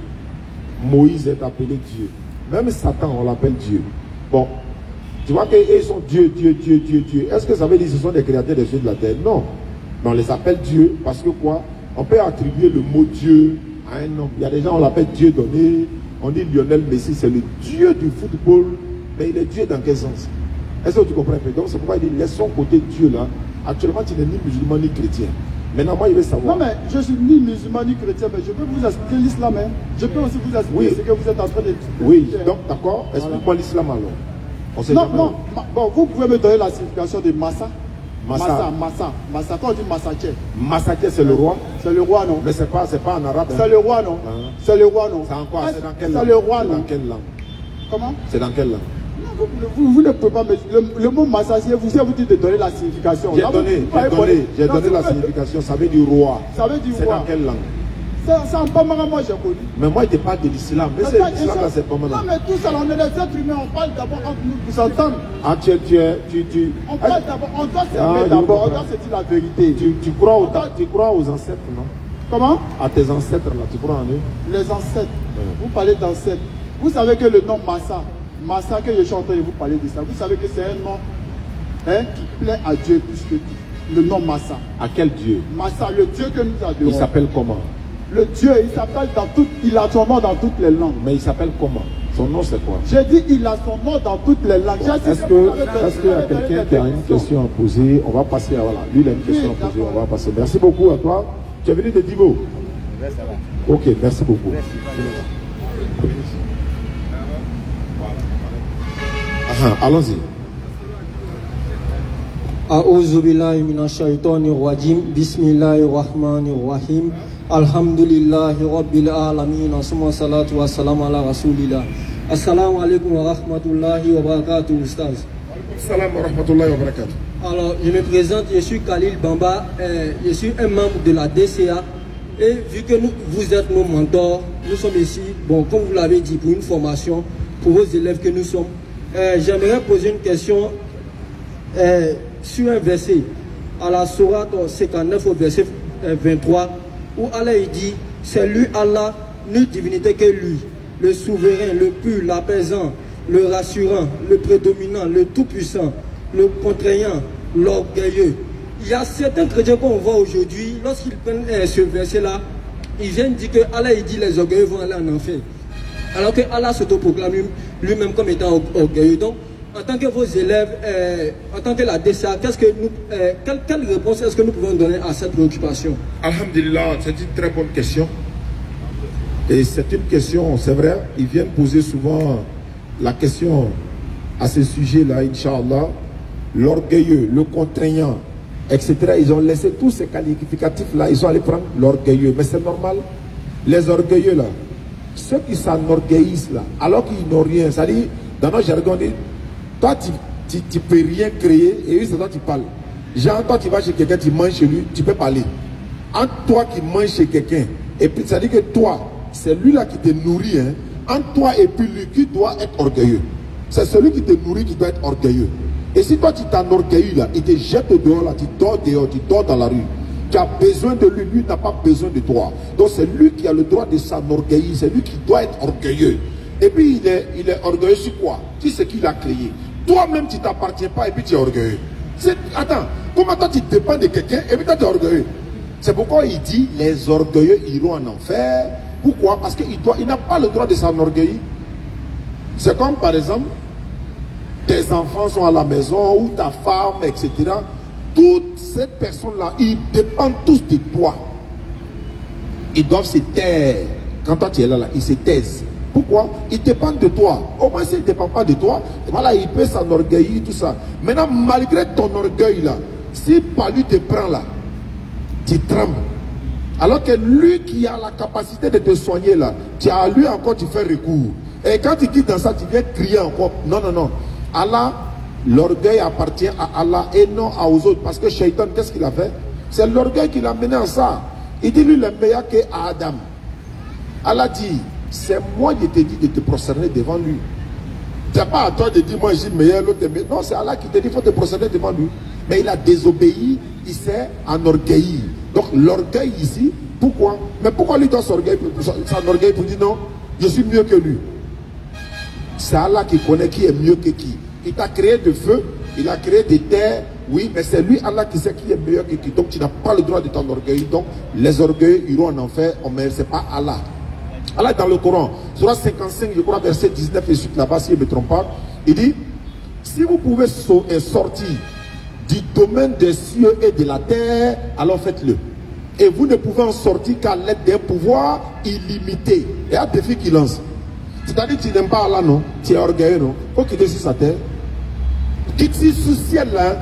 Moïse est appelé Dieu. Même Satan, on l'appelle Dieu. Bon, tu vois qu'ils sont Dieu. Est-ce que ça veut dire que ce sont des créateurs des cieux de la terre? Non. Mais on les appelle Dieu parce que quoi? On peut attribuer le mot Dieu à un homme. Il y a des gens, on l'appelle Dieu donné. On dit Lionel Messi, c'est le Dieu du football. Mais il est Dieu dans quel sens? Est-ce que tu comprends? Donc c'est pourquoi il dit, laissons côté Dieu là. Actuellement, tu n'es ni musulman ni chrétien. Maintenant, moi, je veux savoir. Non, mais je suis ni musulman ni chrétien, mais je peux vous expliquer l'islam. Hein. Je peux aussi vous expliquer ce que vous êtes en train de dire. Oui, donc d'accord. Explique-moi l'islam alors. Non. Bon, vous pouvez me donner la signification de Massa. Massa, quand on dit Massaché. Massaché, c'est le roi? C'est le roi, non? Mais c'est pas en arabe. Hein? C'est le roi, non? C'est le roi, non? C'est en quoi? C'est dans quelle langue? C'est le roi, non? Dans quelle langue? Comment? C'est dans quelle langue? Vous ne pouvez pas me dire. Le mot Massaché, vous dites de donner la signification. J'ai donné la signification. Ça veut dire roi. Ça veut dire roi. C'est dans quelle langue? C'est en Pamara, moi j'ai connu. Mais moi, je parle de l'islam. Mais c'est l'islam là, c'est pas mal. Non, mais tout ça, on est des êtres humains, on parle d'abord entre nous pour s'entendre. Ah, on parle d'abord, on doit s'aimer d'abord, on doit se dire la vérité. Tu crois aux ancêtres, non? Comment? À tes ancêtres là, tu crois en eux? Les ancêtres. Vous parlez d'ancêtres. Vous savez que le nom Massa que je suis en train de vous parler de ça, vous savez que c'est un nom qui plaît à Dieu plus que tout. Le nom Massa. À quel Dieu? Massa, le Dieu que nous adorons. Il s'appelle comment? Le Dieu, il s'appelle il a son nom dans toutes les langues. Mais il s'appelle comment? Son nom c'est quoi? J'ai dit il a son nom dans toutes les langues. Est-ce qu'il y a quelqu'un qui a une question à poser? On va passer à voilà. Lui il a une question à poser, on va passer. Merci beaucoup à toi. Tu es venu de Divo? Ok, merci beaucoup. Allons-y. A'udhu billahi minash shaitanir rajim. Bismillahirrahmanirrahim. Alhamdulillahi rabbil alamin. Summa salatu wassalamu ala rasulillah. Assalamu alaikum wa rahmatullahi wa barakatuh, Ustaz. Assalamu wa rahmatullahi wa barakatuh. Alors, je me présente, je suis Khalil Bamba, je suis un membre de la DCA. Et vu que vous êtes nos mentors, nous sommes ici, bon, comme vous l'avez dit, pour une formation, pour vos élèves que nous sommes. J'aimerais poser une question sur un verset, à la sourate 59 au verset 23, où Allah il dit, c'est lui Allah, nulle divinité que lui, le souverain, le pur, l'apaisant, le rassurant, le prédominant, le tout-puissant, le contraignant, l'orgueilleux. Il y a certains chrétiens qu'on voit aujourd'hui, lorsqu'ils prennent ce verset-là, ils viennent dire que Allah il dit les orgueilleux vont aller en enfer. Alors que Allah s'autoproclame lui-même comme étant orgueilleux. Donc, en tant que vos élèves, en tant que la DCA, quelle réponse est-ce que nous pouvons donner à cette préoccupation? Alhamdulillah, c'est une très bonne question. Et c'est une question, c'est vrai, ils viennent poser souvent la question à ce sujet-là, Inch'Allah. L'orgueilleux, le contraignant, etc. Ils ont laissé tous ces qualificatifs-là, ils sont allés prendre l'orgueilleux. Mais c'est normal, les orgueilleux là, ceux qui s'enorgueillissent là, alors qu'ils n'ont rien, c'est-à-dire, dans notre jargon, toi tu peux rien créer et eux c'est toi qui parles. Genre, toi tu vas chez quelqu'un, tu manges chez lui, tu peux parler. Entre toi qui manges chez quelqu'un, et puis ça dit que toi, c'est lui là qui te nourrit, hein. Entre toi et puis lui qui doit être orgueilleux. C'est celui qui te nourrit qui doit être orgueilleux. Et si toi tu t'enorgueillis là, il te jette dehors là, tu dors dans la rue. Tu as besoin de lui, lui n'a pas besoin de toi. Donc c'est lui qui a le droit de s'enorgueillir, c'est lui qui doit être orgueilleux. Et puis il est orgueilleux sur quoi? Tu sais qu'il a créé. Toi-même tu t'appartiens pas et puis tu es orgueilleux. Attends, comment toi tu dépends de quelqu'un et puis toi tu es orgueilleux? C'est pourquoi il dit les orgueilleux iront en enfer. Pourquoi? Parce qu'il n'a pas le droit de s'enorgueillir. C'est comme par exemple, tes enfants sont à la maison, ou ta femme, etc. Toutes ces personnes-là, ils dépendent tous de toi. Ils doivent se taire. Quand toi tu es là, ils se taisent. Pourquoi? Ils dépendent de toi. Au moins s'ils ne dépendent pas de toi, voilà, il peut s'enorgueillir, tout ça. Maintenant, malgré ton orgueil là, si par lui te prend là, tu trembles. Alors que lui qui a la capacité de te soigner là, tu as à lui encore, tu fais recours. Et quand tu quittes dans ça, tu viens crier encore. Non, non, non. Allah, l'orgueil appartient à Allah et non aux autres. Parce que Shaitan, qu'est-ce qu'il a fait? C'est l'orgueil qui l'a mené en ça. Il dit lui, il est meilleur qu'Adam. Allah dit, c'est moi qui t'ai dit de te prosterner devant lui. Ce n'est pas à toi de dire, moi je suis meilleur, l'autre est meilleur. Non, c'est Allah qui te dit, il faut te prosterner devant lui. Mais il a désobéi, il s'est enorgueilli. Donc l'orgueil ici, pourquoi? Mais pourquoi lui doit s'enorgueillir pour dire non, je suis mieux que lui? C'est Allah qui connaît qui est mieux que qui. Il t'a créé de feu, il a créé des terres, oui, mais c'est lui, Allah, qui sait qui est meilleur que qui. Donc tu n'as pas le droit de t'enorgueillir. Donc les orgueils iront en enfer, mais ce n'est pas Allah. Allah dans le Coran, Surah 55, je crois, verset 19 et suite là-bas, si je ne me trompe pas, il dit, si vous pouvez sortir du domaine des cieux et de la terre, alors faites-le. Et vous ne pouvez en sortir qu'à l'aide d'un pouvoir illimité. Et un défi qui lance. C'est-à-dire que tu n'aimes pas Allah, non? Tu es orgueilleux, non? Il faut quitter sur sa terre. Quitte ce ciel-là,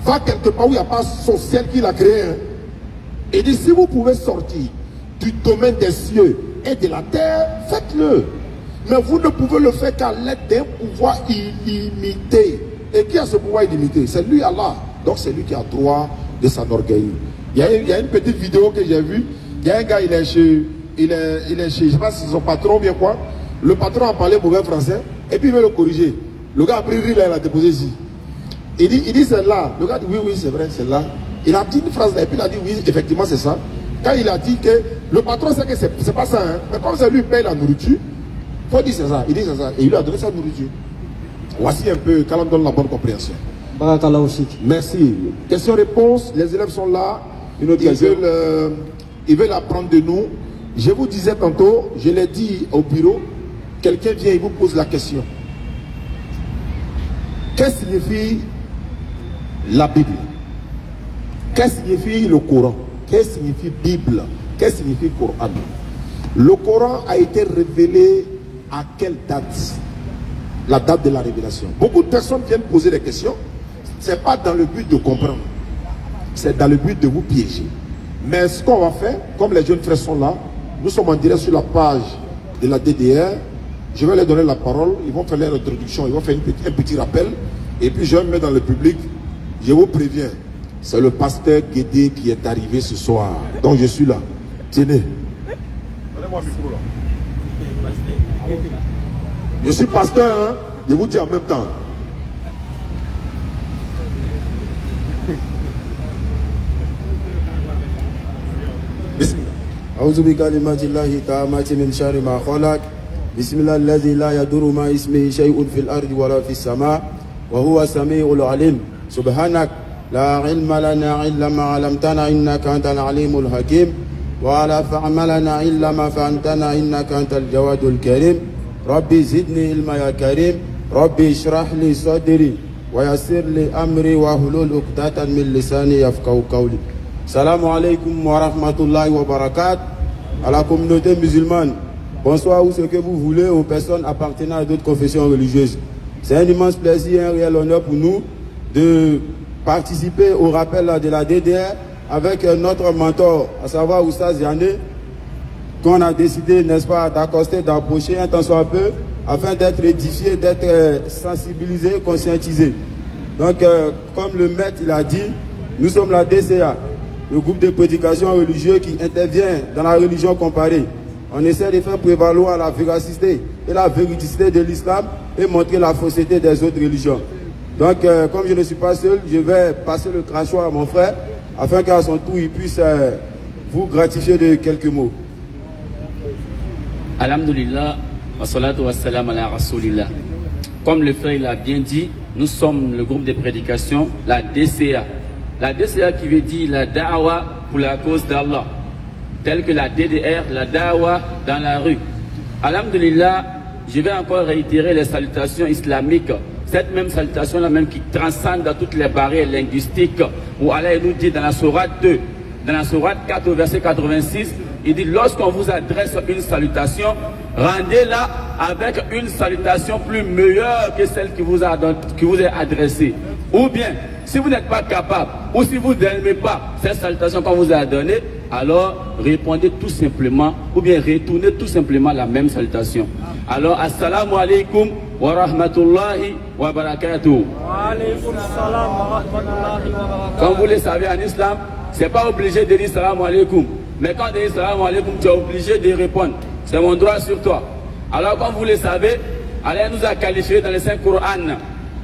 va quelque part où il n'y a pas son ciel qu'il a créé. Hein. Et dit, si vous pouvez sortir du domaine des cieux et de la terre, faites-le. Mais vous ne pouvez le faire qu'à l'aide d'un pouvoir illimité. Et qui a ce pouvoir illimité? C'est lui, Allah. Donc c'est lui qui a droit de s'enorgueillir. Il y a une petite vidéo que j'ai vue. Il y a un gars, il est chez, je ne sais pas si son patron ou bien quoi. Le patron a parlé mauvais français et puis il veut le corriger. Le gars a pris rire là, il a déposé ici. Il dit c'est là. Le gars dit oui, c'est vrai, c'est là. Il a dit une phrase là et puis il a dit oui, effectivement c'est ça. Quand il a dit que le patron sait que c'est pas ça, hein. Mais comme c'est lui qui paye la nourriture, il faut dire c'est ça. Il dit c'est ça. Et il lui a donné sa nourriture. Voici un peu, qu'Allah donne la bonne compréhension. Merci. Question-réponse, les élèves sont là. Ils veulent apprendre de nous. Je vous disais tantôt, je l'ai dit au bureau, quelqu'un vient et vous pose la question. Qu'est-ce que signifie la Bible? Qu'est-ce que signifie le Coran? Qu'est-ce que signifie Bible? Qu'est-ce que signifie Coran? Le Coran a été révélé à quelle date? La date de la révélation. Beaucoup de personnes viennent poser des questions. Ce n'est pas dans le but de comprendre. C'est dans le but de vous piéger. Mais ce qu'on va faire, comme les jeunes frères sont là, nous sommes en direct sur la page de la DDR. Je vais leur donner la parole. Ils vont faire leur introduction. Ils vont faire un petit rappel. Et puis je vais me mettre dans le public. Je vous préviens. C'est le pasteur Guédé qui est arrivé ce soir. Donc je suis là. Tenez. Donnez-moi le micro là. Je suis pasteur, hein? Je vous dis en même temps. أعوذ بكلمات الله التامات من شر ما خلق بسم الله الذي لا يضر مع اسمه شيء في الأرض ولا في السماء وهو السميع العليم سبحانك لا علم لنا إلا ما علمتنا إنك أنت العليم الحكيم ولا فهم لنا إلا ما فهمتنا إنك أنت الجواد الكريم ربي زدني علما يا كريم ربي اشرح لي صدري ويسر لي أمري واحلل عقدة من لساني يفقهوا قولي. Salam alaikum wa rahmatullahi wa barakatuh à la communauté musulmane. Bonsoir ou ce que vous voulez aux personnes appartenant à d'autres confessions religieuses. C'est un immense plaisir et un réel honneur pour nous de participer au rappel de la DDR avec notre mentor, à savoir Oustaz Yané, qu'on a décidé, n'est-ce pas, d'accoster, d'approcher un temps soit peu afin d'être édifié, d'être sensibilisé, conscientisé. Donc, comme le maître il a dit, nous sommes la DCA. Le groupe de prédication religieux qui intervient dans la religion comparée. On essaie de faire prévaloir la véracité et la véridicité de l'islam et montrer la fausseté des autres religions. Donc, comme je ne suis pas seul, je vais passer le crachoir à mon frère afin qu'à son tour, il puisse vous gratifier de quelques mots. Alhamdulillah, wa salatu wa salam ala rasoulillah. Comme le frère l'a bien dit, nous sommes le groupe de prédication, la DCA. La DCA qui veut dire la da'wa pour la cause d'Allah, telle que la DDR, la da'wa dans la rue. Alhamdulillah, je vais encore réitérer les salutations islamiques, cette même salutation-là même qui transcende toutes les barrières linguistiques, où Allah nous dit dans la sourate 2, dans la sourate 4 au verset 86, il dit lorsqu'on vous adresse une salutation, rendez-la avec une salutation plus meilleure que celle qui vous est adressée. Ou bien, si vous n'êtes pas capable, ou si vous n'aimez pas cette salutation qu'on vous a donnée, alors répondez tout simplement, ou bien retournez tout simplement la même salutation. Alors, assalamu alaikum wa rahmatullahi wa barakatuh. Wa alaykum salam wa rahmatullahi wa barakatuh. Comme vous le savez en islam, c'est pas obligé de dire salam alaikum. Mais quand on dit salam alaikum, tu es obligé de répondre. C'est mon droit sur toi. Alors, comme vous le savez, Allah nous a qualifiés dans le Saint-Coran.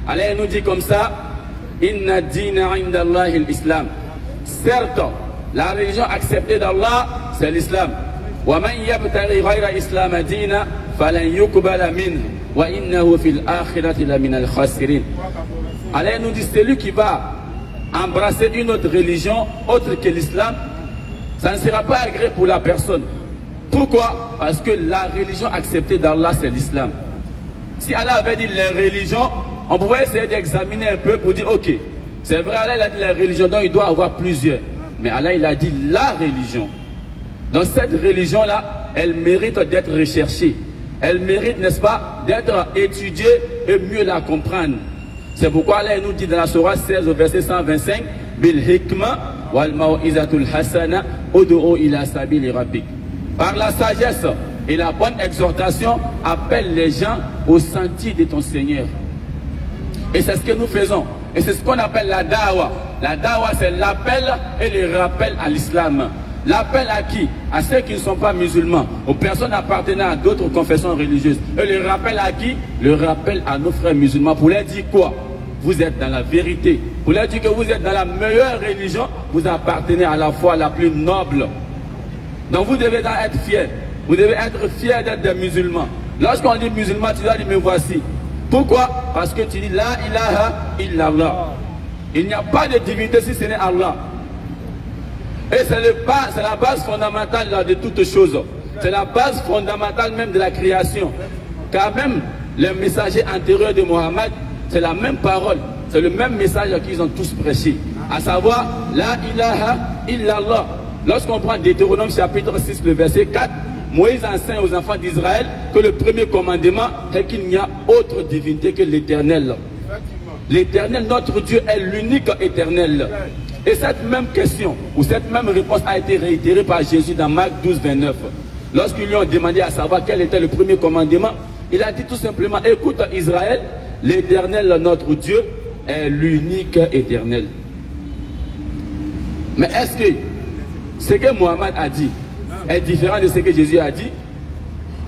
Allah nous dit comme ça, Inna dina inda Allahi l'islam. Certes, la religion acceptée d'Allah, c'est l'islam. Wa man yabtaghi ghayra islam dina falan yuqbala minhu wa innahu fil akhirati la min al khasirin. Allah nous dit celui qui va embrasser une autre religion autre que l'islam, ça ne sera pas agréé pour la personne. Pourquoi? Parce que la religion acceptée d'Allah, c'est l'islam. Si Allah avait dit les religions, on pouvait essayer d'examiner un peu pour dire, ok, c'est vrai, Allah il a dit les religions, donc il doit avoir plusieurs. Mais Allah il a dit la religion. Donc cette religion-là, elle mérite d'être recherchée. Elle mérite, n'est-ce pas, d'être étudiée et mieux la comprendre. C'est pourquoi Allah nous dit dans la sourate 16 au verset 125, Bil hikma wal mau'izatul hasana ud'u ila sabili rabbik. Par la sagesse et la bonne exhortation, appelle les gens au sentier de ton Seigneur. Et c'est ce que nous faisons. Et c'est ce qu'on appelle la da'wa. La da'wa, c'est l'appel et le rappel à l'islam. L'appel à qui? À ceux qui ne sont pas musulmans, aux personnes appartenant à d'autres confessions religieuses. Et le rappel à qui? Le rappel à nos frères musulmans. Pour leur dire quoi? Vous êtes dans la vérité. Pour leur dire que vous êtes dans la meilleure religion, vous appartenez à la foi la plus noble. Donc vous devez en être fiers. Vous devez être fiers d'être des musulmans. Lorsqu'on dit musulman, tu dois dire me voici. Pourquoi? Parce que tu dis la ilaha illallah. Il n'y a pas de divinité si ce n'est Allah. Et c'est la base fondamentale de toutes choses. C'est la base fondamentale même de la création. Car même les messagers antérieurs de Mohammed, c'est la même parole. C'est le même message qu'ils ont tous prêché. À savoir, la ilaha illallah. Lorsqu'on prend Deutéronome chapitre 6, le verset 4, Moïse enseigne aux enfants d'Israël que le premier commandement est qu'il n'y a autre divinité que l'Éternel. L'Éternel, notre Dieu, est l'unique éternel. Et cette même question, ou cette même réponse a été réitérée par Jésus dans Marc 12, 29. Lorsqu'ils lui ont demandé à savoir quel était le premier commandement, il a dit tout simplement, écoute Israël, l'Éternel, notre Dieu, est l'unique éternel. Mais est-ce que ce que Mohammed a dit est différent de ce que Jésus a dit?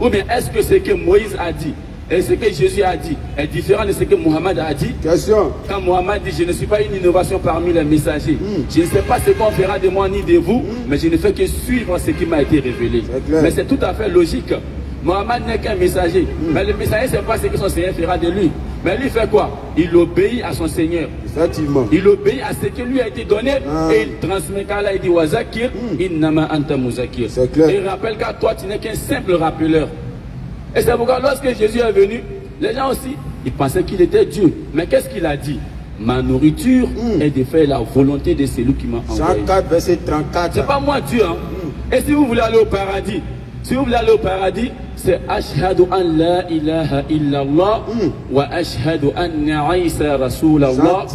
Ou bien est-ce que ce que Moïse a dit Et ce que Jésus a dit est différent de ce que Mohammed a dit. Question. Quand Mohammed dit, je ne suis pas une innovation parmi les messagers. Je ne sais pas ce qu'on fera de moi ni de vous, mais je ne fais que suivre ce qui m'a été révélé. Mais c'est tout à fait logique. Mohammed n'est qu'un messager. Mais le messager ne sait pas ce que son Seigneur fera de lui. Mais lui fait quoi? Il obéit à son Seigneur. Effectivement. Il obéit à ce qui lui a été donné et il transmet. Car là il dit Wazakir, innama anta muzakir. C'est clair. Et il rappelle qu'à toi tu n'es qu'un simple rappeleur. Et c'est pourquoi lorsque Jésus est venu, les gens aussi, ils pensaient qu'il était Dieu. Mais qu'est-ce qu'il a dit? Ma nourriture est de faire la volonté de celui qui m'a envoyé. 104, verset 34. C'est pas moi Dieu. Hein? Et si vous voulez aller au paradis, c'est Ashhadu an la ilaha illallah wa ashhadu anna Isa Rasulallah.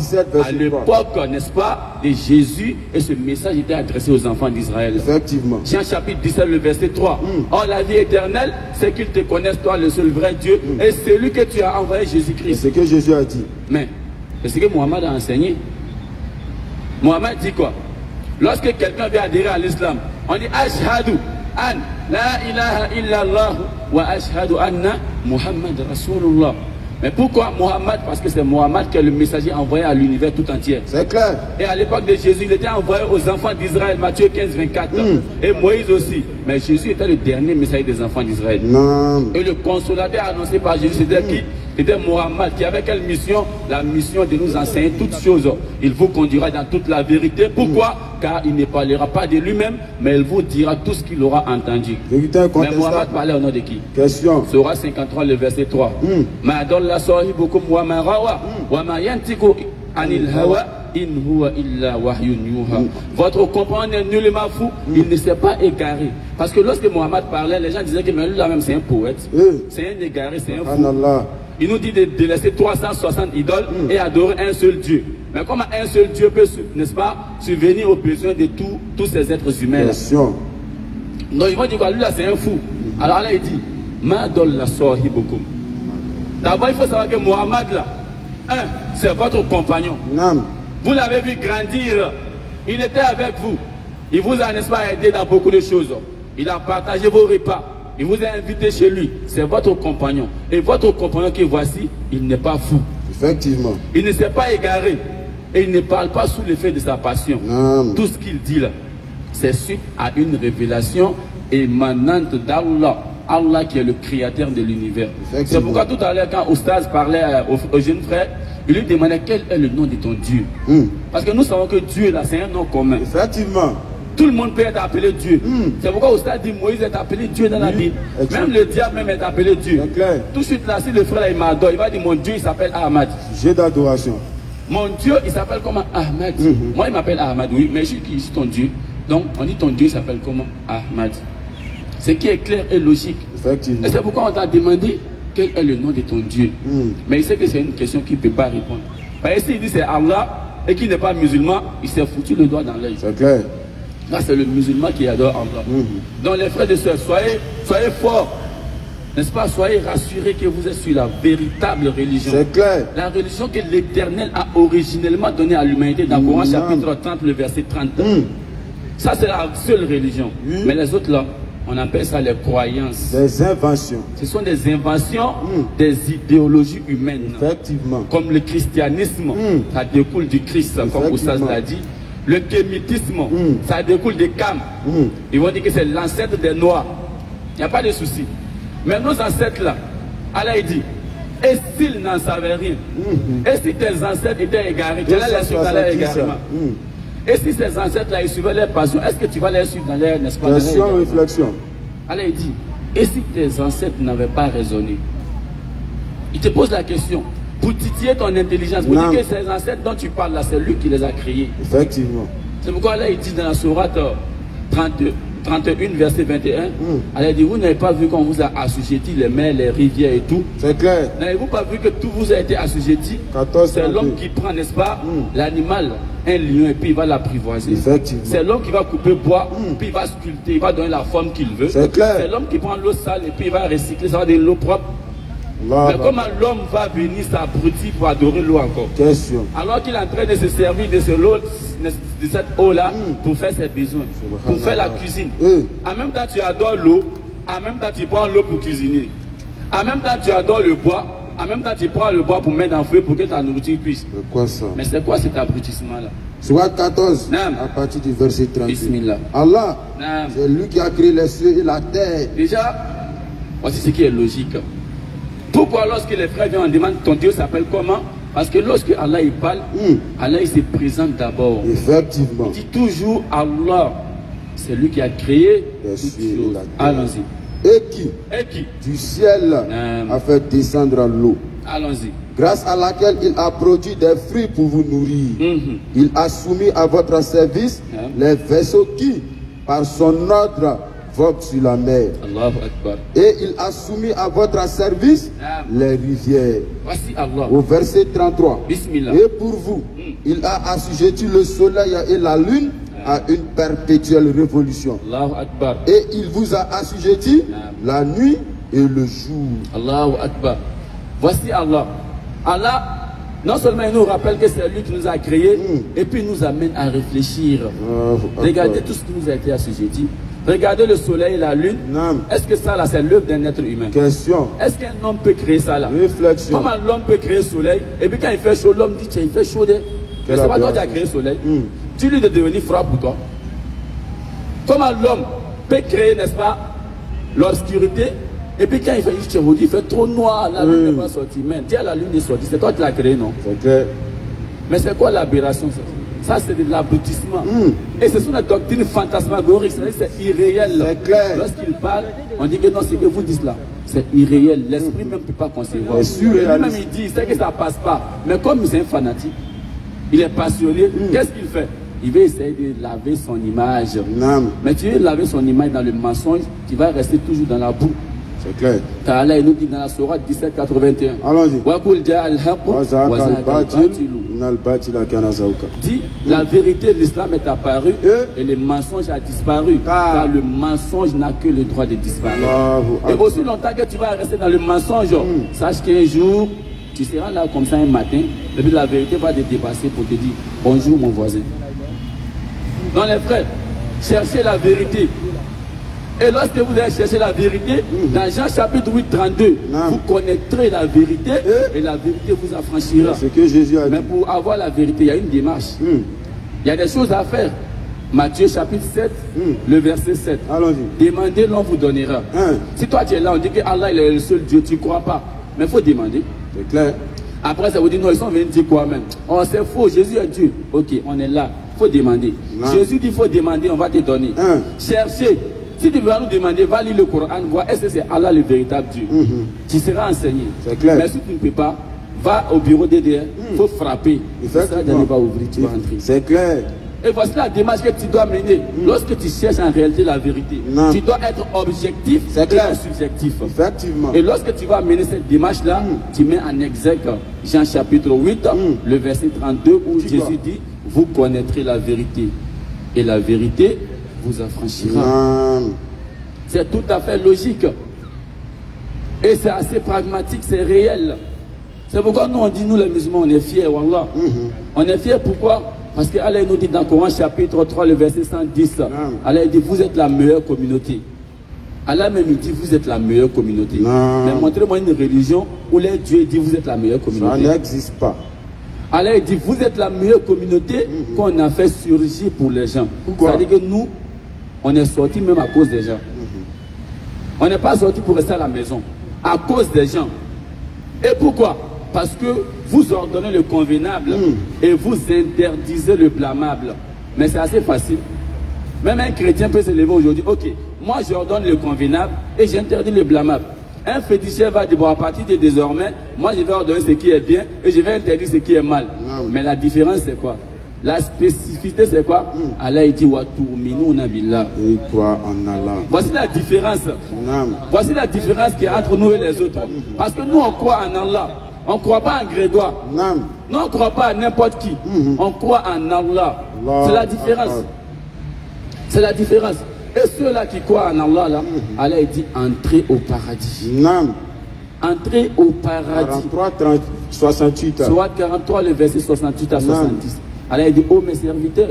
À l'époque, n'est-ce pas, de Jésus, et ce message était adressé aux enfants d'Israël. Effectivement. Jean chapitre 17, le verset 3. Or, la vie éternelle, c'est qu'ils te connaissent, toi, le seul vrai Dieu, et celui que tu as envoyé, Jésus-Christ. C'est ce que Jésus a dit. Mais, c'est ce que Mohammed a enseigné. Mohammed dit quoi? Lorsque quelqu'un vient adhérer à l'islam, on dit Ashhadu an la ilaha illallah wa ashhadu anna Muhammad Rasulullah. Mais pourquoi Mohammed? Parce que c'est Mohammed qui est le messager envoyé à l'univers tout entier. C'est clair. Et à l'époque de Jésus, il était envoyé aux enfants d'Israël, Matthieu 15, 24. Et Moïse aussi. Mais Jésus était le dernier messager des enfants d'Israël. Et le consolateur annoncé par Jésus, c'était qui? C'était Mohammed qui avait quelle mission? La mission de nous enseigner toutes choses. Il vous conduira dans toute la vérité. Pourquoi? Car il ne parlera pas de lui-même, mais il vous dira tout ce qu'il aura entendu. Mais Mohammed parlait au nom de qui? Question. Surah 53, le verset 3. Ma dalla sahibukum wa ma rawa wa ma yantiku anil hawa in huwa illa wahyun yuha. Votre compagnon n'est nullement fou, il ne s'est pas égaré. Parce que lorsque Mohammed parlait, les gens disaient que mais lui là même c'est un poète. C'est un égaré, c'est un fou. Il nous dit de laisser 360 idoles et adorer un seul Dieu. Mais comment un seul Dieu peut, n'est-ce pas, subvenir aux besoins de tous ces êtres humains? Donc ils vont dire quoi? Lui là c'est un fou. Alors là il dit ma dalla sahibukum. D'abord il faut savoir que Mohammed là, c'est votre compagnon. Vous l'avez vu grandir. Il était avec vous. Il vous a, n'est-ce pas, aidé dans beaucoup de choses. Il a partagé vos repas. Il vous a invité chez lui. C'est votre compagnon. Et votre compagnon que voici, il n'est pas fou. Effectivement. Il ne s'est pas égaré. Et il ne parle pas sous l'effet de sa passion. Tout ce qu'il dit là, c'est suite à une révélation émanante d'Allah. Allah qui est le créateur de l'univers. C'est pourquoi tout à l'heure, quand Oustaz parlait aux jeunes frères, il lui demandait quel est le nom de ton Dieu. Parce que nous savons que Dieu là, c'est un nom commun. Effectivement. Tout le monde peut être appelé Dieu. C'est pourquoi Oustaz dit Moïse est appelé Dieu dans la Bible. Même le diable même est appelé Dieu. Tout de suite là, si le frère il m'adore, il va dire mon Dieu il s'appelle Ahmad. J'ai d'adoration. Mon Dieu il s'appelle comment? Ahmad. Moi il m'appelle Ahmad, oui, mais je suis qui? C'est ton Dieu. Donc on dit ton Dieu s'appelle comment? Ahmad. Ce qui est clair et logique. Effectivement. Et c'est pourquoi on t'a demandé quel est le nom de ton Dieu. Mais il sait que c'est une question qu'il ne peut pas répondre. Parce que s'il dit c'est Allah et qu'il n'est pas musulman, il s'est foutu le doigt dans l'œil. C'est clair. Là, c'est le musulman qui adore Allah. Donc les frères et sœurs, soyez forts. N'est-ce pas? Soyez rassurés que vous êtes sur la véritable religion. C'est clair. La religion que l'Éternel a originellement donnée à l'humanité dans Coran chapitre 30, le verset 30. Ça, c'est la seule religion. Mais les autres là, on appelle ça les croyances. Des inventions. Ce sont des inventions des idéologies humaines. Effectivement. Comme le christianisme, ça découle du Christ, comme Oustaz l'a dit. Le kémitisme, ça découle des Cam. Ils vont dire que c'est l'ancêtre des Noirs. Il n'y a pas de souci. Mais nos ancêtres là, Allah dit, et s'ils n'en savaient rien, et si tes ancêtres étaient égarés, tu allais les suivre dans leur égarement. Et si ces ancêtres-là, ils suivaient leur passion, est-ce que tu vas les suivre dans leur, n'est-ce pas? Question, réflexion. Allah dit, et si tes ancêtres n'avaient pas raisonné? Il te pose la question, pour titiller ton intelligence, pour dire que ces ancêtres dont tu parles là, c'est lui qui les a créés. Effectivement. C'est pourquoi Allah il dit dans la sourate 31, verset 21, Allah dit, vous n'avez pas vu qu'on vous a assujetti les mers, les rivières et tout? C'est clair. N'avez-vous pas vu que tout vous a été assujetti? C'est l'homme qui prend, n'est-ce pas, l'animal, un lion, et puis il va l'apprivoiser. C'est l'homme qui va couper bois, puis il va sculpter, il va donner la forme qu'il veut. C'est clair. C'est l'homme qui prend l'eau sale et puis il va recycler, ça va donner l'eau propre. Mais comment l'homme va venir s'abrutir pour adorer l'eau encore? Question. Alors qu'il est en train de se servir de cette eau-là pour faire ses besoins, pour faire la cuisine. En même temps, tu adores l'eau, en même temps, tu prends l'eau pour cuisiner. En même temps, tu adores le bois. En même temps, tu prends le bois pour mettre dans le feu pour que ta nourriture puisse. C'est quoi ça? Mais c'est quoi cet abrutissement-là? Surat 14, Naam. à partir du verset 38. Bismillah. Allah, Naam. c'est lui qui a créé les cieux et la terre. Déjà, voici ce qui est logique. Pourquoi lorsque les frères viennent en demande, ton Dieu s'appelle comment? Parce que lorsque Allah il parle, Allah il se présente d'abord. Effectivement. Il dit toujours Allah. C'est lui qui a créé Les toutes cieux et choses. la terre. Allons-y. Et qui, Et qui? du ciel, a fait descendre l'eau, Allons-y. grâce à laquelle il a produit des fruits pour vous nourrir. Il a soumis à votre service les vaisseaux qui, par son ordre, voguent sur la mer. Allahu Akbar. Et il a soumis à votre service les rivières. Voici Allah. Au verset 33. Bismillah. Et pour vous, il a assujetti le soleil et la lune à une perpétuelle révolution. Allahu Akbar. Et il vous a assujetti la nuit et le jour. Allahu Akbar. Voici Allah. Allah, non seulement il nous rappelle que c'est lui qui nous a créés, et puis il nous amène à réfléchir. Regardez tout ce qui nous a été assujetti. Regardez le soleil et la lune. Est-ce que ça là c'est l'œuvre d'un être humain? Question. Est-ce qu'un homme peut créer ça là? Réflexion. Comment l'homme peut créer le soleil? Et puis quand il fait chaud, l'homme dit tiens, il fait chaud. Mais c'est pas toi qui as créé le soleil. Tu lui de devenir froid pour toi. Comment l'homme peut créer, n'est-ce pas, l'obscurité? Et puis quand il fait juste il fait trop noir, la lune n'est pas sortie. Mais dis à la lune est sortie, c'est toi qui l'as créé, non? Okay. Mais c'est quoi l'aberration ça? Ça, c'est de l'abrutissement. Et ce sont des doctrines fantasmagoriques, c'est irréel. C'est clair. Lorsqu'il parle, on dit que non, c'est que vous dites là. C'est irréel. L'esprit même ne peut pas concevoir. C'est surréaliste. Lui-même, il dit, c'est que ça ne passe pas. Mais comme c'est un fanatique, il est passionné, qu'est-ce qu'il fait? Il va essayer de laver son image. Mais tu veux laver son image dans le mensonge, tu vas rester toujours dans la boue. C'est clair. Car Allah il nous dit dans la sourate 17:81. Allons-y. Dit la vérité de l'islam est apparue et le mensonge a disparu. Car le mensonge n'a que le droit de disparaître. Et aussi longtemps que tu vas rester dans le mensonge, sache qu'un jour tu seras là comme ça un matin, et puis la vérité va te dépasser pour te dire bonjour mon voisin. Donc les frères, cherchez la vérité. Et lorsque vous allez chercher la vérité, dans Jean chapitre 8, 32, vous connaîtrez la vérité et la vérité vous affranchira. C'est que Jésus a dit. Mais pour avoir la vérité, il y a une démarche. Il y a des choses à faire. Matthieu chapitre 7, le verset 7. Allons-y. Demandez, l'on vous donnera. Si toi tu es là, on dit que Allah il est le seul Dieu, tu ne crois pas. Mais il faut demander. C'est clair. Après, ça vous dit non, ils sont venus dire quoi même? Oh, c'est faux, Jésus est Dieu. Ok, on est là. Il faut demander. Jésus dit il faut demander, on va te donner. Cherchez. Si tu veux nous demander, va lire le Coran, voir est-ce que c'est Allah le véritable Dieu. Tu seras enseigné. C'est clair. Mais si tu ne peux pas, va au bureau DDR, il faut frapper. Ça va ouvrir, tu vas entrer. C'est clair. Et voici la démarche que tu dois mener. Lorsque tu cherches en réalité la vérité, tu dois être objectif et non subjectif. Effectivement. Et lorsque tu vas mener cette démarche-là, tu mets en exergue Jean chapitre 8, le verset 32, où Jésus dit, vous connaîtrez la vérité. Et la vérité vous affranchira. C'est tout à fait logique. Et c'est assez pragmatique, c'est réel. C'est pourquoi nous on dit, nous les musulmans, on est fiers, wallah. On est fiers pourquoi? Parce que Allah nous dit dans Coran chapitre 3, le verset 110, Allah dit, vous êtes la meilleure communauté. Allah même dit, vous êtes la meilleure communauté. Mais montrez-moi une religion où les dieux disent, vous êtes la meilleure communauté. Ça n'existe pas. Allah dit, vous êtes la meilleure communauté qu'on a fait surgir pour les gens. C'est-à-dire que nous, on est sortis même à cause des gens. On n'est pas sortis pour rester à la maison. À cause des gens. Et pourquoi? Parce que vous ordonnez le convenable et vous interdisez le blâmable. Mais c'est assez facile. Même un chrétien peut se lever aujourd'hui. Ok, moi j'ordonne le convenable et j'interdis le blâmable. Un féticheur va dire, bon, à partir de désormais, moi je vais ordonner ce qui est bien et je vais interdire ce qui est mal. Mais la différence c'est quoi? La spécificité c'est quoi? Allah dit wa tu'minuna billah. Et croire en Allah. Voici la différence. Voici la différence qui est entre nous et les autres. Parce que nous on croit en Allah. On ne croit pas en Grégoire. Nous on ne croit pas à n'importe qui. On croit en Allah. C'est la différence. C'est la différence. Et ceux-là qui croient en Allah, là, Allah dit entrez au paradis. Entrez au paradis. 43, 30, 68. Soit 43, le verset 68 à 70. Allah dit, oh mes serviteurs,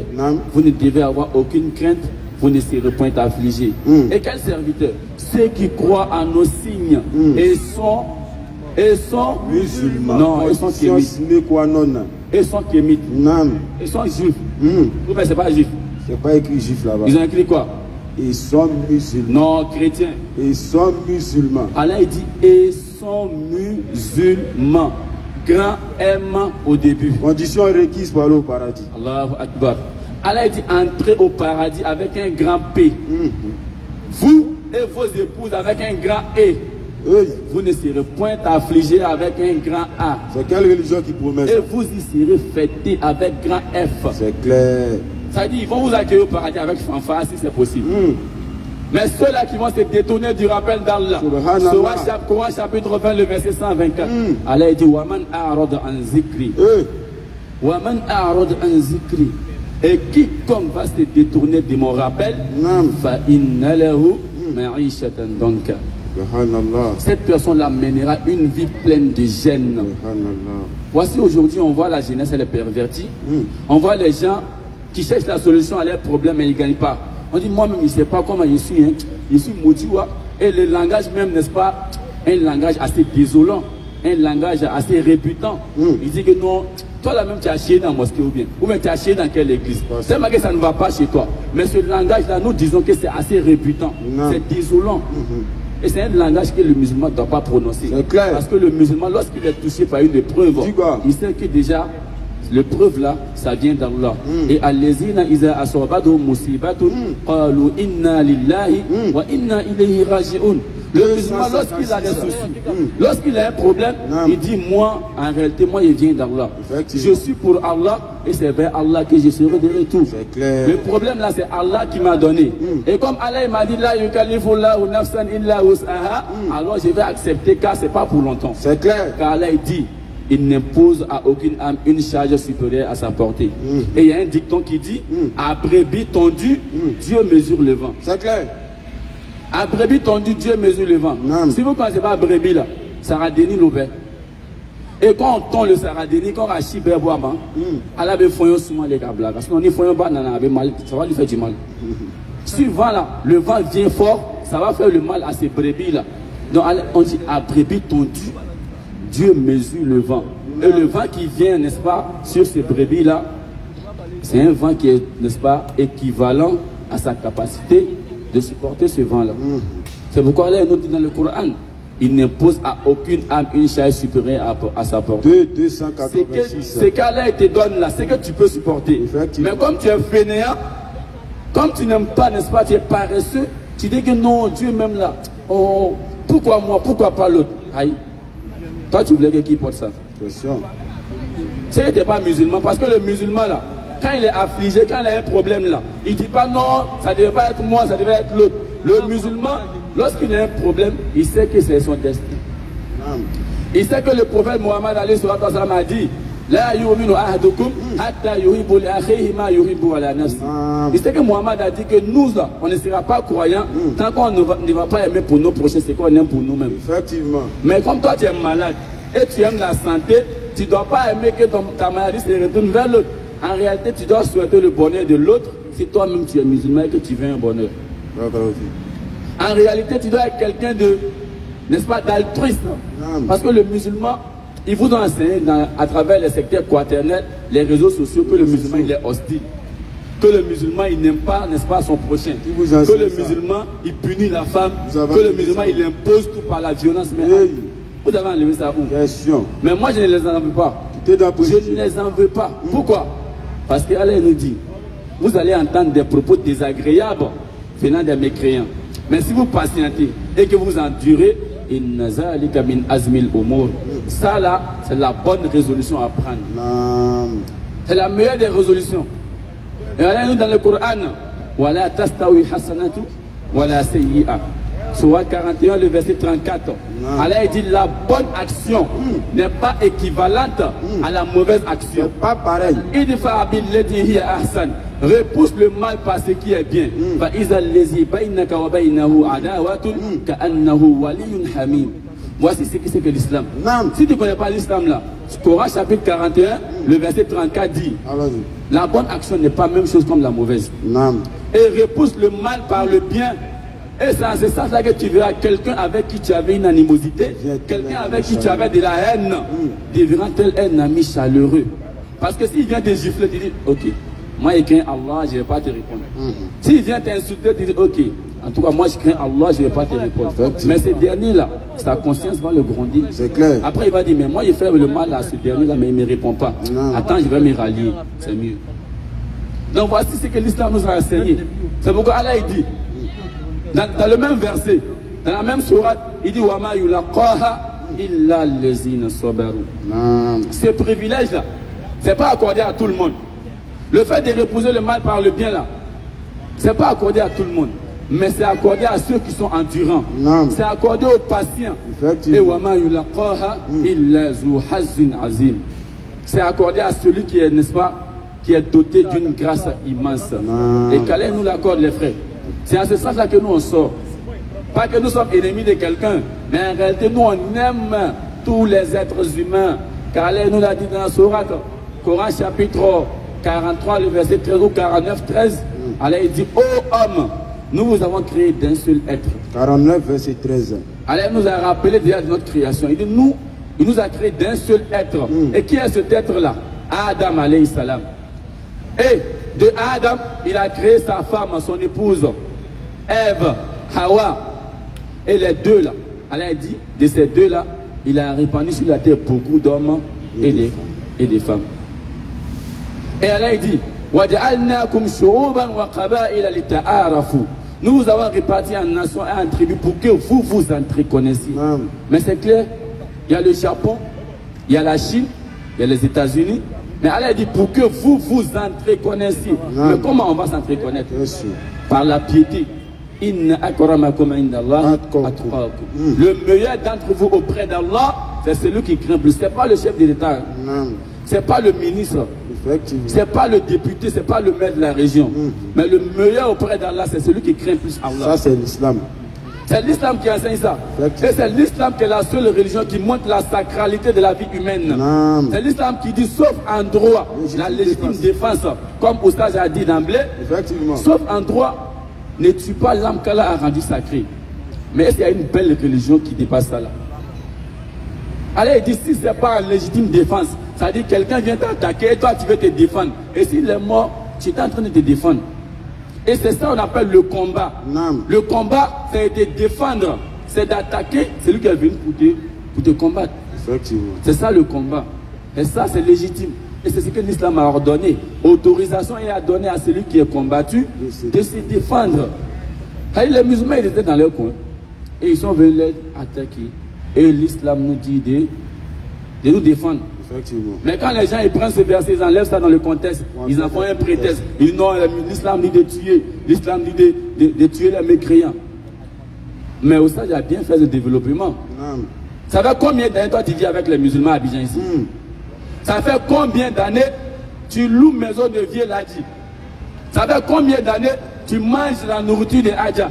vous ne devez avoir aucune crainte, vous ne serez point affligés. Et quels serviteurs? Ceux qui croient à nos signes et sont musulmans. Non, ils sont kémites. Ils sont kémites. Ils sont juifs. Vous mais c'est pas juif. C'est pas écrit juif là-bas. Ils ont écrit quoi? Ils sont musulmans. Non, chrétiens. Ils sont musulmans. Allah il dit ils sont musulmans. Grand M au début. Condition requise pour aller au paradis. Allahu Akbar. Allah dit entrez au paradis avec un grand P. Vous et vos épouses avec un grand E. Vous ne serez point affligés avec un grand A. C'est quelle religion qui promet ça? Et vous y serez fêtés avec grand F. C'est clair. Ça dit, ils vont vous accueillir au paradis avec fanfare si c'est possible. Mais ceux-là qui vont se détourner du rappel d'Allah. Coran chapitre 20, le verset 124. Allah dit Waman a'rad an zikri. Waman a'rad an zikri. Et quiconque va se détourner de mon rappel, fa inna lahu ma'ishatan danka. Cette personne-là mènera une vie pleine de gêne. Voici aujourd'hui, on voit la jeunesse, elle est pervertie. On voit les gens qui cherchent la solution à leurs problèmes et ils ne gagnent pas. On dit, moi-même, je ne sais pas comment je suis. Je suis maudit. Et le langage même, n'est-ce pas, un langage assez désolant, un langage assez réputant. Il dit que non, toi là-même, tu as chié dans la mosquée ou bien tu as chié dans quelle église. C'est vrai que ça ne va pas chez toi. Mais ce langage-là, nous disons que c'est assez réputant. C'est désolant. Et c'est un langage que le musulman ne doit pas prononcer. Parce que le musulman, lorsqu'il est touché par une épreuve, il sait que déjà, l'épreuve là, ça vient d'Allah. Et allazina iza asabatuhum musibatun qalu inna lillahi wa inna ilayhi raji'un. Le musulman, lorsqu'il a des soucis, lorsqu'il a un problème, il dit moi, en réalité, moi, je viens d'Allah. Je suis pour Allah et c'est vers Allah que je serai de retour. Le problème là, c'est Allah qui m'a donné. Et comme Allah m'a dit la yukallifullahu nafsan illa wus'aha, alors je vais accepter car c'est pas pour longtemps. C'est clair. Car Allah dit il n'impose à aucune âme une charge supérieure à sa portée. Et il y a un dicton qui dit à brebis tondue, Dieu mesure le vent. C'est clair. À brebis tondue, Dieu mesure le vent. Si vous ne connaissez pas brebis là, Saradeni l'ouvert. Et quand on tond le Saradeni, quand on a chibé boama, Allah va faire souvent les câbles. Parce qu'on est fait banana avec mal, ça va lui faire du mal. Si le vent là, le vent vient fort, ça va faire le mal à ces brebis là. Donc on dit à brebis tondue, Dieu mesure le vent. Et le vent qui vient, n'est-ce pas, sur ces brebis-là, c'est un vent qui est, n'est-ce pas, équivalent à sa capacité de supporter ce vent-là. C'est pourquoi Allah nous dit dans le Coran, il n'impose à aucune âme une charge supérieure à sa portée. 286. C'est qu'Allah te donne là, c'est que tu peux supporter. Mais comme tu es fainéant, comme tu n'aimes pas, n'est-ce pas, tu es paresseux, tu dis que non, Dieu même là, oh, pourquoi moi, pourquoi pas l'autre? Aïe. Toi, tu voulais que qui porte ça? C'est que tu n'es pas musulman. Parce que le musulman, là, quand il est affligé, quand il a un problème, là, il ne dit pas non, ça ne devait pas être moi, ça devait être l'autre. Le musulman, lorsqu'il a un problème, il sait que c'est son destin. Il sait que le prophète Mohammed a dit La yu'minu ahadukum hatta yuhibbu li akhihi ma yuhibbu ala nafsi. Il sait que Mohammed a dit que nous, là, on ne sera pas croyants tant qu'on ne va pas aimer pour nos prochains, c'est qu'on aime pour nous-mêmes. Effectivement. Mais comme toi, tu es malade et tu aimes la santé, tu ne dois pas aimer que ta maladie se retourne vers l'autre. En réalité, tu dois souhaiter le bonheur de l'autre si toi-même tu es musulman et que tu veux un bonheur. En réalité, tu dois être quelqu'un de, n'est-ce pas, d'altruiste. Parce que le musulman, il vous a enseigné à travers les secteurs quaternaires, les réseaux sociaux, que le musulman il est hostile. Que le musulman il n'aime pas, n'est-ce pas, son prochain. Que le musulman il punit la femme. Que le musulman il impose tout par la violence. Mais vous avez enlevé ça où? Mais moi je ne les en veux pas. Je ne les en veux pas. Pourquoi? Parce qu'Allah nous dit, vous allez entendre des propos désagréables venant des mécréants. Mais si vous patientez et que vous endurez, ça là, c'est la bonne résolution à prendre. C'est la meilleure des résolutions. Et Allah nous dans le Coran, Wala tastawi hasanatu wala sayyi'a. Surah 41, le verset 34. Allah dit la bonne action n'est pas équivalente à la mauvaise action. Pas pareil. Repousse le mal par ce qui est bien. Voici ce que c'est que l'islam. Si tu ne connais pas l'islam là, Coran chapitre 41, le verset 34 dit la bonne action n'est pas la même chose comme la mauvaise. et repousse le mal par le bien. Et c'est ça que tu verras quelqu'un avec qui tu avais une animosité, quelqu'un avec qui tu avais de la haine, deviendra-t-elle un ami chaleureux. Parce que s'il vient te gifler, tu dis, ok, moi je crains Allah, je ne vais pas te répondre. S'il vient t'insulter, tu dis, ok, en tout cas moi je crains Allah, je ne vais pas te répondre. Mais ce dernier-là, sa conscience va le grandir. C'est clair. Après il va dire, mais moi il fait le mal à ce dernier-là, mais il ne me répond pas. Non. Attends, je vais me rallier, c'est mieux. Donc voici ce que l'islam nous a enseigné. C'est pourquoi Allah il dit, dans le même verset, dans la même sourate, il dit Wama yulaqaha illa allazina sabaru. Ce privilège-là, ce n'est pas accordé à tout le monde. Le fait de repousser le mal par le bien là, ce n'est pas accordé à tout le monde. Mais c'est accordé à ceux qui sont endurants. C'est accordé aux patients. Et Wama yulaqaha illa zu hazzin azim. C'est accordé à celui qui est, n'est-ce pas, qui est doté d'une grâce immense. Et qu'Allah nous l'accorde, les frères. C'est à ce sens-là que nous on sort. Pas que nous sommes ennemis de quelqu'un, mais en réalité nous on aime tous les êtres humains. Car Allah nous l'a dit dans la sourate, Coran chapitre 43, le verset 13 ou 49, 13. Allah dit, ô homme, nous vous avons créé d'un seul être. 49, verset 13. Allah nous a rappelé déjà de notre création. Il dit, il nous a créé d'un seul être. Et qui est cet être-là? Adam alayhi salam. Et de Adam, il a créé sa femme, son épouse, Ève, Hawa. Et les deux là, Allah a dit, de ces deux là, il a répandu sur la terre beaucoup d'hommes et des femmes. Et Allah a dit, nous vous avons réparti en nations et en tribus pour que vous vous entreconnaissiez. Mais c'est clair, il y a le Japon, il y a la Chine, il y a les États-Unis. Mais Allah a dit pour que vous vous entreconnaissiez. Mais comment on va s'entreconnaître? Par la piété. Le meilleur d'entre vous auprès d'Allah, c'est celui qui craint plus. Ce n'est pas le chef de l'État. Ce n'est pas le ministre. Ce n'est pas le député, ce n'est pas le maire de la région. Mais le meilleur auprès d'Allah, c'est celui qui craint plus Allah. Ça, c'est l'islam. C'est l'islam qui enseigne ça. Et c'est l'islam qui est la seule religion qui montre la sacralité de la vie humaine. C'est l'islam qui dit, sauf en droit, la légitime défense, comme Oustaz a dit d'emblée, sauf en droit, ne tue pas l'âme qu'Allah a rendue sacrée. Mais est-ce qu'il y a une belle religion qui dépasse ça là? Allah dit, si ce n'est pas en légitime défense, ça dit quelqu'un vient t'attaquer et toi tu veux te défendre. Et s'il est mort, tu es en train de te défendre. Et c'est ça qu'on appelle le combat. Le combat, c'est de défendre, c'est d'attaquer celui qui est venu pour te combattre. C'est ça le combat. Et ça, c'est légitime. Et c'est ce que l'islam a ordonné. Autorisation est à donner à celui qui est combattu de se défendre. Les musulmans, ils étaient dans leur coin. Et ils sont venus les attaquer. Et l'islam nous dit de nous défendre. Mais quand les gens ils prennent ce verset, ils enlèvent ça dans le contexte, ils en font un prétexte. Ils disent non, l'islam dit de tuer, l'islam dit de tuer les mécréants. Mais au stade, il a bien fait le développement. Ça fait combien d'années toi tu vis avec les musulmans à Abidjan ici? Ça fait combien d'années tu loues maison de vieux Ladji? Ça fait combien d'années tu manges la nourriture des Hadja?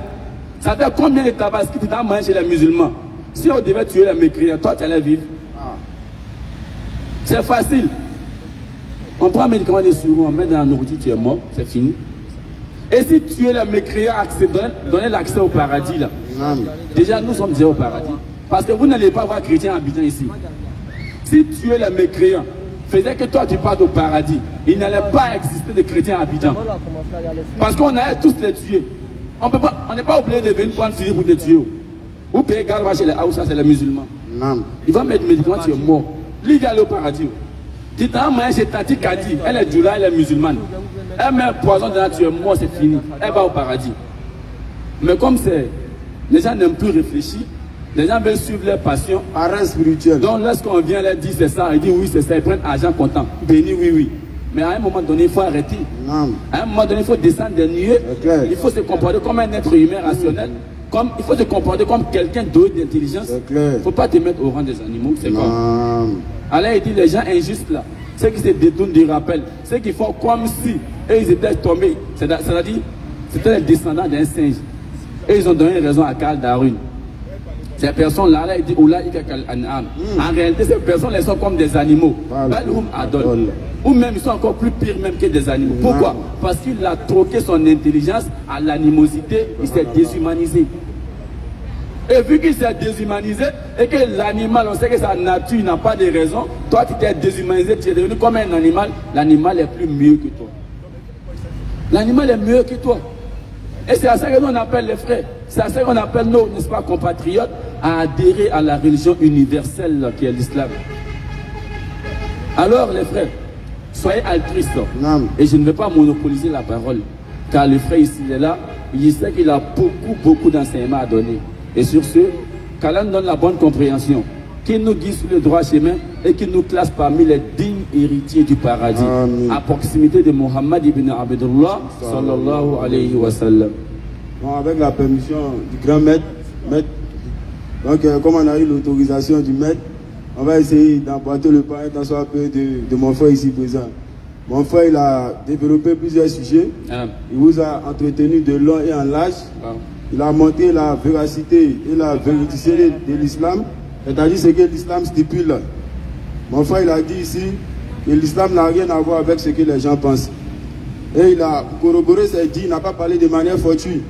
Ça fait combien de tabaski tu as mangé chez les musulmans? Si on devait tuer les mécréants, toi tu allais vivre. C'est facile. On prend un médicament de survie, on met dans la nourriture, tu es mort, c'est fini. Et si tu es le mécréant, donner l'accès au paradis là. Déjà nous sommes déjà au paradis. Parce que vous n'allez pas voir chrétien habitant ici. Si tu es le mécréant, faisait que toi tu partes au paradis, il n'allait pas exister de chrétiens habitants. Parce qu'on allait tous les tuer. On n'est pas obligé de venir prendre fusil pour te tuer. Ou payer garde chez les Haoussa, c'est les musulmans. Il va mettre médicament, tu es mort. Lui, il va aller au paradis. Tu t'as mangé chez Tati Kadi, elle est djoula, elle est musulmane. Elle met un poison dedans, tu es mort, c'est fini. Elle va au paradis. Mais comme c'est, les gens n'aiment plus réfléchir, les gens veulent suivre leur passion. Parents spirituels. Donc lorsqu'on vient leur dire c'est ça, ils disent oui c'est ça, ils prennent argent comptant, béni oui oui. Mais à un moment donné, il faut arrêter. À un moment donné, il faut descendre des nuées. Il faut se comporter comme un être humain rationnel. Il faut se comporter comme quelqu'un doué d'intelligence. Il ne faut pas te mettre au rang des animaux. C'est quoi? Allah il dit les gens injustes là, ceux qui se détournent du rappel, ceux qui font comme si et ils étaient tombés. C'est-à-dire, c'était les descendants d'un singe. Et ils ont donné raison à Karl Darwin. Ces personnes-là, il dit en réalité, ces personnes, elles sont comme des animaux. Ou même, ils sont encore plus pires même que des animaux. Pourquoi? Parce qu'il a troqué son intelligence à l'animosité, il s'est déshumanisé. Et vu qu'il s'est déshumanisé, et que l'animal, on sait que sa nature n'a pas de raison, toi tu t'es déshumanisé, tu es devenu comme un animal, l'animal est plus mieux que toi. L'animal est mieux que toi. Et c'est à ça que nous on appelle les frères, c'est à ça qu'on appelle nos, n'est-ce pas, compatriotes, à adhérer à la religion universelle qui est l'islam. Alors les frères, soyez altruistes. Et je ne vais pas monopoliser la parole, car le frère ici il est là, il sait qu'il a beaucoup d'enseignements à donner. Et sur ce, qu'Allah nous donne la bonne compréhension, qu'il nous guide sur le droit chemin et qu'il nous classe parmi les dignes héritiers du paradis. Amen. À proximité de Mohammed ibn Abdullah sallallahu alayhi wa sallam. Bon, avec la permission du grand maître, donc comme on a eu l'autorisation du maître, on va essayer d'emboîter le pas et d'en un peu de mon frère ici présent. Mon frère, il a développé plusieurs sujets. Il vous a entretenu de long et en large. Il a montré la véracité et la véridicité de l'islam, c'est-à-dire ce que l'islam stipule. Mon frère, il a dit ici que l'islam n'a rien à voir avec ce que les gens pensent. Et il a corroboré ses dits, il n'a pas parlé de manière fortuite.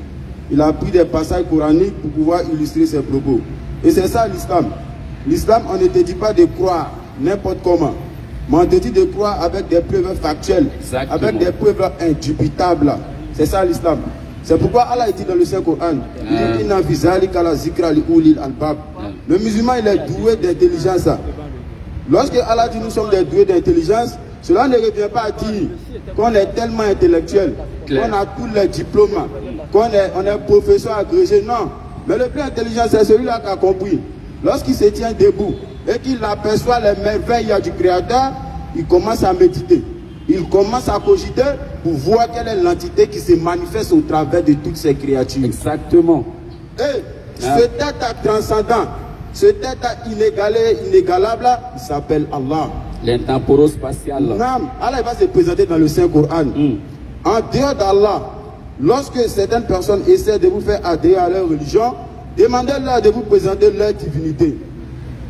Il a pris des passages coraniques pour pouvoir illustrer ses propos. Et c'est ça l'islam. L'islam, on ne te dit pas de croire n'importe comment, mais on te dit de croire avec des preuves factuelles, avec des preuves indubitables. C'est ça l'islam. C'est pourquoi Allah dit dans le Saint-Coran, le musulman il est doué d'intelligence. Lorsque Allah dit nous sommes des doués d'intelligence, cela ne revient pas à dire qu'on est tellement intellectuel, qu'on a tous les diplômes, qu'on est professeur agrégé. Non, mais le plus intelligent c'est celui-là qui a compris. Lorsqu'il se tient debout et qu'il aperçoit les merveilles du Créateur, il commence à méditer. Il commence à cogiter pour voir quelle est l'entité qui se manifeste au travers de toutes ces créatures. Exactement. Et ce tête transcendant, ce tête inégalable, il s'appelle Allah. L'intemporel-spatial. Allah va se présenter dans le Saint-Coran. En dehors d'Allah, lorsque certaines personnes essaient de vous faire adhérer à leur religion, demandez-leur de vous présenter leur divinité.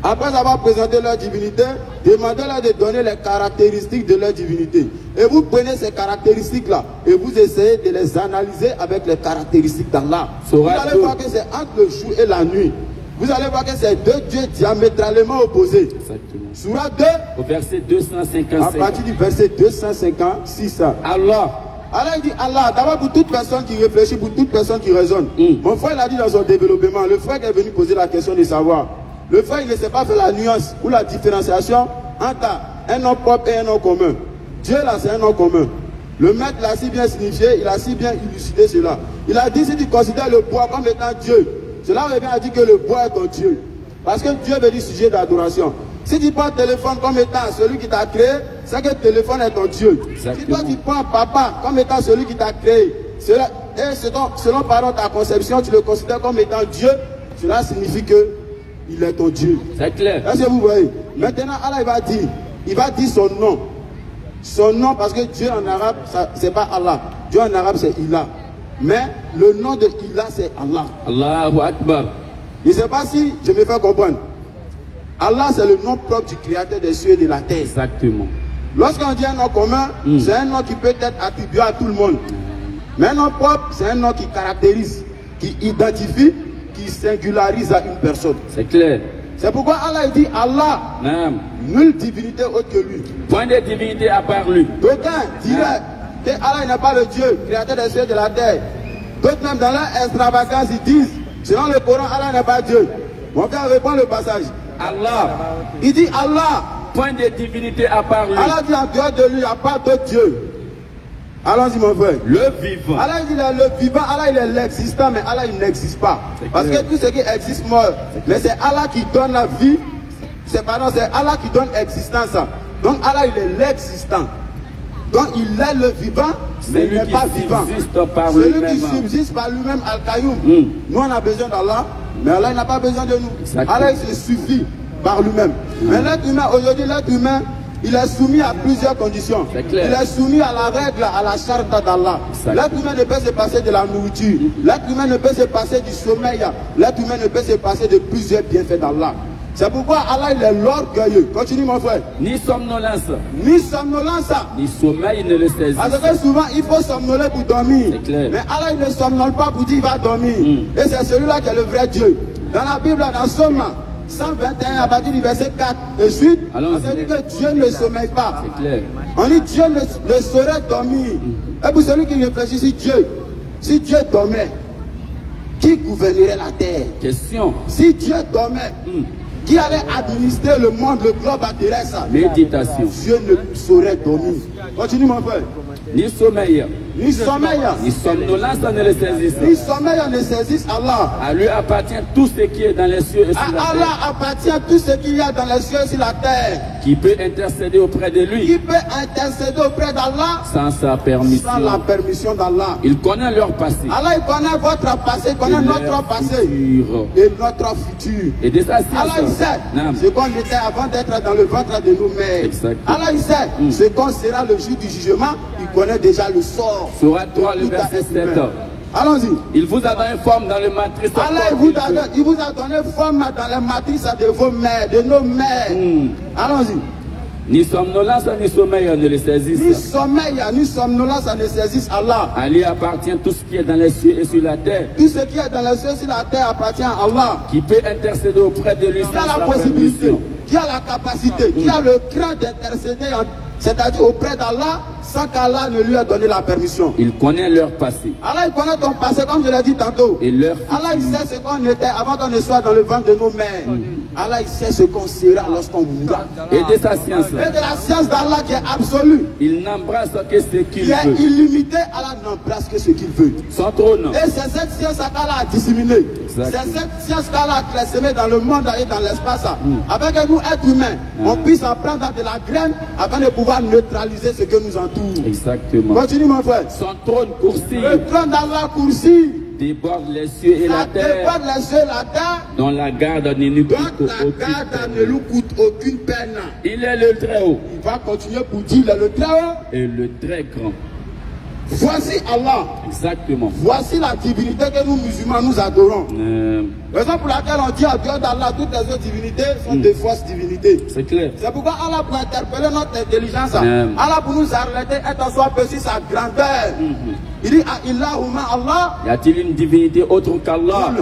Après avoir présenté leur divinité, demandez-leur de donner les caractéristiques de leur divinité. Et vous prenez ces caractéristiques-là et vous essayez de les analyser avec les caractéristiques d'Allah. Vous allez voir que c'est entre le jour et la nuit. Vous allez voir que c'est deux dieux diamétralement opposés. Exactement. Surah 2, au verset 256. À partir du verset 256. Allah. Allah dit Allah, d'abord pour toute personne qui réfléchit, pour toute personne qui raisonne. Mon frère l'a dit dans son développement, le frère qui est venu poser la question de savoir. Le frère, il ne sait pas faire la nuance ou la différenciation entre un nom propre et un nom commun. Dieu, là, c'est un nom commun. Le maître l'a si bien signifié, il a si bien illucidé cela. Il a dit, si tu considères le bois comme étant Dieu, cela revient à dire que le bois est ton Dieu. Parce que Dieu veut dire sujet d'adoration. Si tu prends le téléphone comme étant celui qui t'a créé, c'est que le téléphone est ton Dieu. Exactement. Si toi tu prends papa comme étant celui qui t'a créé, et selon pardon, ta conception, tu le considères comme étant Dieu, cela signifie que il est ton Dieu. C'est clair. Est-ce que vous voyez? Maintenant, Allah il va dire son nom. Son nom, parce que Dieu en arabe, c'est pas Allah. Dieu en arabe, c'est Ilah. Mais le nom de Ilah, c'est Allah. Allahu Akbar. Je ne sais pas si je me fais comprendre. Allah, c'est le nom propre du créateur des cieux et de la terre. Exactement. Lorsqu'on dit un nom commun, c'est un nom qui peut être attribué à tout le monde. Mais un nom propre, c'est un nom qui caractérise, qui identifie, qui singularise à une personne. C'est clair. C'est pourquoi Allah dit Allah, nulle divinité autre que lui. Point de divinité à part lui. D'aucuns diraient que Allah n'est pas le Dieu, créateur des cieux et de la terre. D'autres même dans leur extravagance, ils disent, selon le Coran, Allah n'est pas Dieu. Mon frère répond le passage. Allah. Il dit Allah. Point de divinité à part lui. Allah dit en dehors de lui, il n'y a pas d'autre Dieu. Allons-y mon frère. Le vivant. Allah dit le vivant, Allah il est l'existant, mais Allah il n'existe pas. Parce que tout ce qui existe meurt. Mais c'est Allah qui donne la vie. C'est Allah qui donne existence. Donc Allah il est l'existant. Donc il est le vivant, mais il n'est pas vivant. Celui qui subsiste par lui-même Al-Qayoum. Nous on a besoin d'Allah, mais Allah il n'a pas besoin de nous. Exactement. Allah il se suffit par lui-même. Mais l'être humain, aujourd'hui l'être humain il est soumis à plusieurs conditions. Il est soumis à la règle, à la charte d'Allah. L'être humain ne peut se passer de la nourriture. L'être humain ne peut se passer du sommeil. L'être humain ne peut se passer de plusieurs bienfaits d'Allah. C'est pourquoi Allah il est l'orgueilleux. Continue mon frère. Ni somnolence. Ni somnolence. Ni sommeil ne le saisit. Parce que souvent il faut somnoler pour dormir. Clair. Mais Allah il ne somnole pas pour dire il va dormir. Et c'est celui-là qui est le vrai Dieu. Dans la Bible, dans Somme 121 à partir du verset 4 et suite, on dit que Dieu ne sommeille pas. C'est clair. On dit Dieu ne saurait dormir. Et pour celui qui réfléchit, si Dieu dormait, qui gouvernerait la terre? Question. Si Dieu dormait, qui allait administrer le monde, le globe terrestre? Méditation. Dieu ne saurait dormir. Continue mon frère. Ni sommeil. Ni sommeil. Ni somnolence ne le saisissent. Ni sommeil ne saisissent Allah. À lui appartient tout ce qui est dans les cieux et sur la terre. À Allah appartient tout ce qu'il y a dans les cieux et sur la terre. Qui peut intercéder auprès de lui. Qui peut intercéder auprès d'Allah. Sans sa permission. Sans la permission d'Allah. Il connaît leur passé. Allah il connaît votre passé, il connaît notre passé. Et notre futur. Et de sa science. Allah il sait ce qu'on était avant d'être dans le ventre de nos mères. Exactement. Allah il sait ce qu'on sera le jour du jugement. Il connaît déjà le sort. Surat 3, le verset 7. Allons-y. Il vous a donné forme dans le matrice. Allah il vous a donné forme dans les matrices de vos mères, de nos mères. Allons-y. Ni somnolence ni sommeil ne le saisissent. Ni sommeil ni somnolence ne saisissent Allah. À lui appartient tout ce qui est dans les cieux et sur la terre. Tout ce qui est dans les cieux et sur la terre appartient à Allah. Qui peut intercéder auprès de lui. Qui a la possibilité, qui a la capacité, qui a le cran d'intercéder, c'est-à-dire auprès d'Allah, sans qu'Allah ne lui ait donné la permission. Il connaît leur passé. Allah il connaît ton passé, comme je l'ai dit tantôt. Et leur Allah il sait ce qu'on était avant qu'on ne soit dans le ventre de nos mères. Allah il sait ce qu'on sera lorsqu'on mourra. Et de sa science. Et de la science d'Allah qui est absolue. Il n'embrasse que ce qu'il veut. Qui est illimité, Allah n'embrasse que ce qu'il veut. Son trône. Et c'est cette science qu'Allah a disséminée. C'est cette science qu'Allah a semée dans le monde et dans l'espace. Avec nous, êtres humains, on puisse apprendre de la graine afin de pouvoir neutraliser ce que nous entoure. Exactement. Continue mon frère. Son trône coursit. Le trône d'Allah coursit. Déborde les cieux et la terre. Déborde les cieux et la terre. Dont la garde ne lui coûte aucune peine. Il est le très haut. Il va continuer pour dire le très haut. Et le très grand. Voici Allah. Exactement. Voici la divinité que nous musulmans nous adorons. Raison pour laquelle on dit à Dieu d'Allah, toutes les autres divinités sont des fausses divinités. C'est clair. C'est pourquoi Allah pour interpeller notre intelligence. Allah pour nous arrêter et en soit sur sa grandeur. Il dit à Illahumma Allah. Y a-t-il une divinité autre qu'Allah?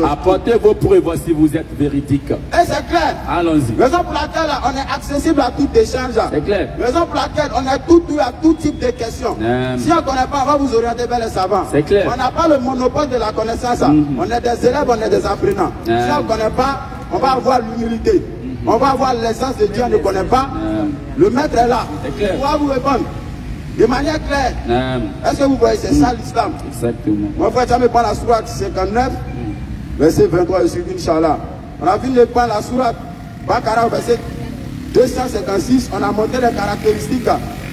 Apportez vos preuves si vous êtes véridique. Et c'est clair. Allons-y. Raison pour laquelle on est accessible à tout échange. C'est clair. Raison pour laquelle on est tout à tout type de questions. Si on ne connaît pas, on va vous orienter vers les savants. C'est clair. On n'a pas le monopole de la connaissance. On est des élèves, on est des apprenants. Si on ne connaît pas, on va avoir l'humilité. On va avoir l'essence de Dieu, on ne connaît pas. Le maître est là. On va vous répondre de manière claire. Est-ce que vous voyez, c'est ça l'islam? Exactement. Mon frère, tu vas me prendre la sourate 59, verset 23 et suivant, Inch'Allah. On a fini de prendre la sourate Bakara, verset 256. On a monté les caractéristiques.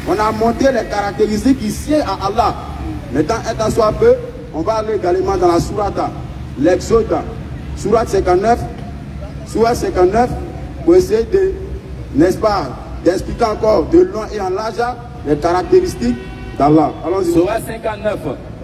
On a monté les caractéristiques ici à Allah. Maintenant, étant soit peu, on va aller également dans la sourate, l'Exode, sourate 59, pour essayer de, n'est-ce pas, d'expliquer encore de long et en large les caractéristiques d'Allah. Allons-y. Sourate 59.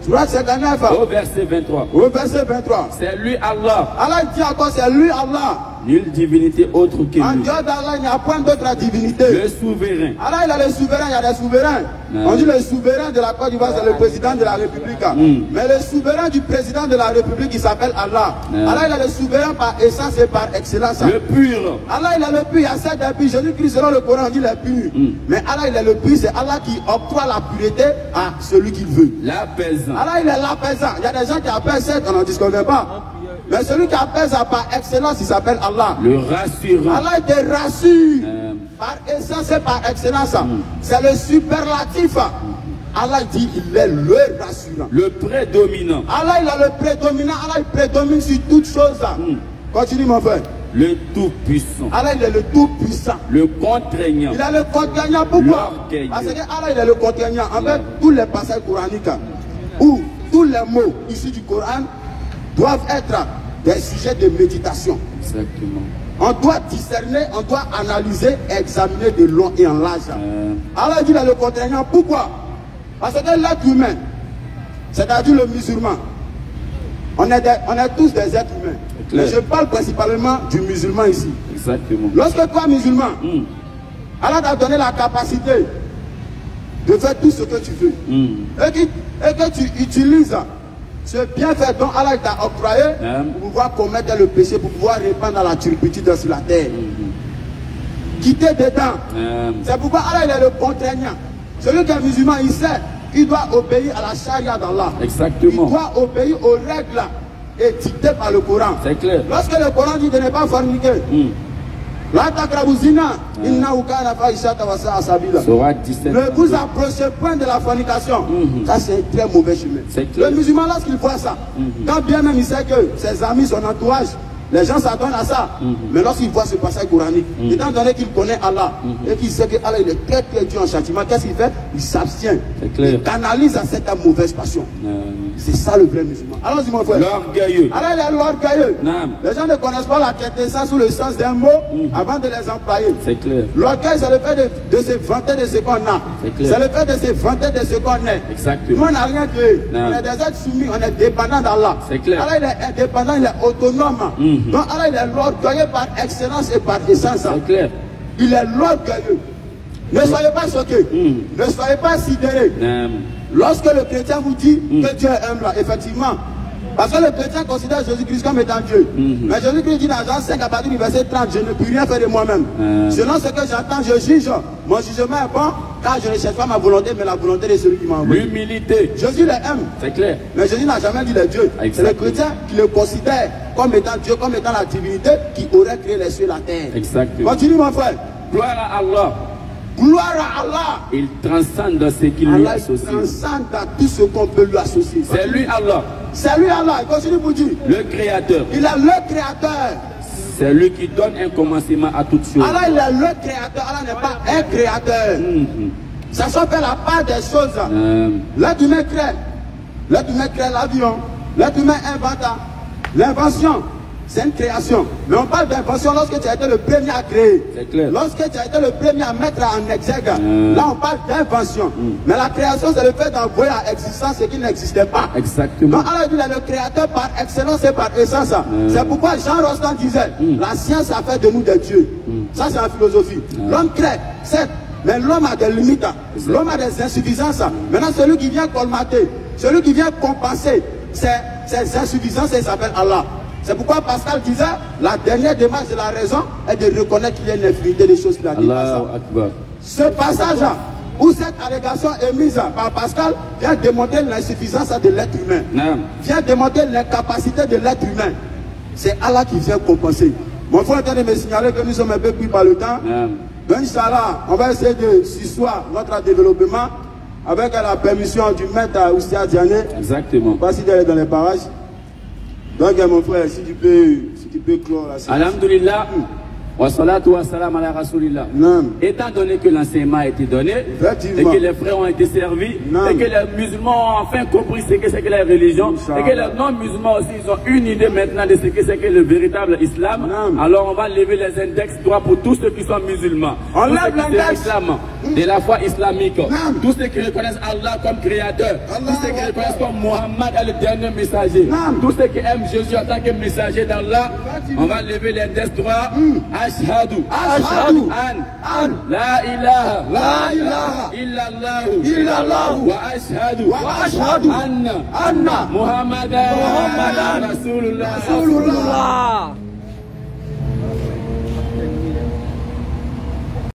Sourate 59. Au verset 23. Au verset 23. C'est lui Allah. Allah dit encore, c'est lui Allah. Nulle divinité autre que lui. En dehors d'Allah, il n'y a point d'autre divinité. Le souverain. Allah, il a le souverain, il y a des souverains. On dit le souverain de la Côte d'Ivoire, c'est le président de la République. Mais le souverain du président de la République, il s'appelle Allah. Allah, il est le souverain par essence et par excellence. Le pur. Allah, il est le pur, il y a sept des purs. Jésus-Christ, selon le Coran, on dit le pur. Mais Allah, il est le pur, c'est Allah qui octroie la pureté à celui qu'il veut. L'apaisant. Allah, il est l'apaisant. Il y a des gens qui appellent ça, on n'en discute pas. Mais celui qui apaise par excellence, il s'appelle Allah. Le rassurant. Allah te rassure. Par essence et par excellence. C'est le superlatif. Allah dit, il est le rassurant. Le prédominant. Allah, il est le prédominant. Allah, il prédomine sur toutes choses. Continue, mon frère. Le tout-puissant. Allah, il est le tout-puissant. Le contraignant. Il est le contraignant. Pourquoi? Parce que Allah, il est le contraignant. En fait, tous les passages coraniques, où tous les mots issus du Coran doivent être des sujets de méditation. Exactement. On doit discerner, on doit analyser, examiner de long et en large. Alors il dit là le contraignant, pourquoi? Parce que l'être humain, c'est-à-dire le musulman, on est tous des êtres humains. Mais je parle principalement du musulman ici. Exactement. Lorsque toi, musulman, Allah t'a donné la capacité de faire tout ce que tu veux. Et que tu utilises ce bienfait dont Allah t'a octroyé pour pouvoir commettre le péché, pour pouvoir répandre la turpitude sur la terre. Quitter dedans. C'est pourquoi Allah est le contraignant. Celui qui est musulman, il sait qu'il doit obéir à la charia d'Allah. Exactement. Il doit obéir aux règles édictées par le Coran. C'est clair. Lorsque le Coran dit de ne pas forniquer, ne vous approchez point de la fornication. Ça, c'est un très mauvais chemin. Le musulman, lorsqu'il voit ça, quand bien même il sait que ses amis, son entourage, les gens s'attendent à ça. Mais lorsqu'il voit ce passage coranique, étant donné qu'il connaît Allah et qu'il sait que Allah il est très très dur en châtiment, qu'est-ce qu'il fait? Il s'abstient. Il canalise à cette mauvaise passion. C'est ça le vrai musulman. Allons-y mon frère. L'orgueilleux. Alors il est l'orgueilleux. Les gens ne connaissent pas la quintessence ou le sens d'un mot avant de les employer. C'est clair. L'orgueil, c'est le fait de se vanter de ce qu'on a. C'est le fait de se vanter de ce qu'on est. Exactement. Nous on n'a rien créé. On est des êtres soumis, on est dépendant d'Allah. C'est clair. Allah il est indépendant, il est autonome. Donc Allah il est l'orgueilleux par excellence et par essence. C'est clair. Il est l'orgueilleux. Ne soyez pas choqués. Ne soyez pas sidérés. Lorsque le chrétien vous dit que Dieu est humble, effectivement, parce que le chrétien considère Jésus-Christ comme étant Dieu. Mais Jésus-Christ dit dans Jean 5 à partir du verset 30, je ne puis rien faire de moi-même. Selon ce que j'entends, je juge. Mon jugement est bon, car je ne cherche pas ma volonté, mais la volonté de celui qui m'a envoyé. L'humilité. Jésus les aime. C'est clair. Mais Jésus n'a jamais dit les dieux. C'est le chrétien qui le considère comme étant Dieu, comme étant la divinité qui aurait créé les cieux et la terre. Exactement. Continue mon frère. Gloire à Allah. Gloire à Allah. Il transcende dans ce qu'il lui associe. Il transcende dans tout ce qu'on peut lui associer. C'est lui Allah. C'est lui Allah. Il continue pour dire. Le créateur. Il est le créateur. C'est lui qui donne un commencement à toutes choses. Allah il est le créateur. Allah n'est pas un créateur. Ça fait la part des choses. L'être humain crée. L'être humain crée l'avion. L'être humain invente. L'invention, c'est une création. Mais on parle d'invention lorsque tu as été le premier à créer. C'est clair. Lorsque tu as été le premier à mettre en exergue. Là, on parle d'invention. Mais la création, c'est le fait d'envoyer à existence ce qui n'existait pas. Exactement. Donc, Allah dit le créateur par excellence et par essence. C'est pourquoi Jean Rostand disait la science a fait de nous des dieux. Ça, c'est la philosophie. L'homme crée, certes, mais l'homme a des limites. L'homme a des insuffisances. Maintenant, celui qui vient colmater, celui qui vient compenser ces insuffisances, il s'appelle Allah. C'est pourquoi Pascal disait la dernière démarche de la raison est de reconnaître qu'il y a une infinité de choses qu'il a dit. Ce passage où cette allégation est mise par Pascal vient démontrer l'insuffisance de l'être humain. Vient démontrer l'incapacité de l'être humain. C'est Allah qui vient compenser. Mon frère est en train de me signaler que nous sommes un peu pris par le temps. Donc Inch'Allah, on va essayer de s'asseoir notre développement avec la permission du maître Oustia Diané. Exactement. Pas si d'aller dans les barrages. Donc mon frère, si tu peux clore la Alhamdulillah. Wa salatu wa salam ala rasulillah. Étant donné que l'enseignement a été donné, et que les frères ont été servis, et que les musulmans ont enfin compris ce que c'est que la religion, et que les non-musulmans aussi ils ont une idée maintenant de ce que c'est que le véritable islam, alors on va lever les index droits pour tous ceux qui sont musulmans. On lève l'index de la foi islamique. Tous ceux qui reconnaissent Allah comme créateur, tous ceux qui reconnaissent comme Mohammed est le dernier messager, tous ceux qui aiment Jésus en tant que messager d'Allah, on va lever l'index droit. Ashhadu an la ilaha illallah wa ashhadu anna Muhammadan Rasulullah.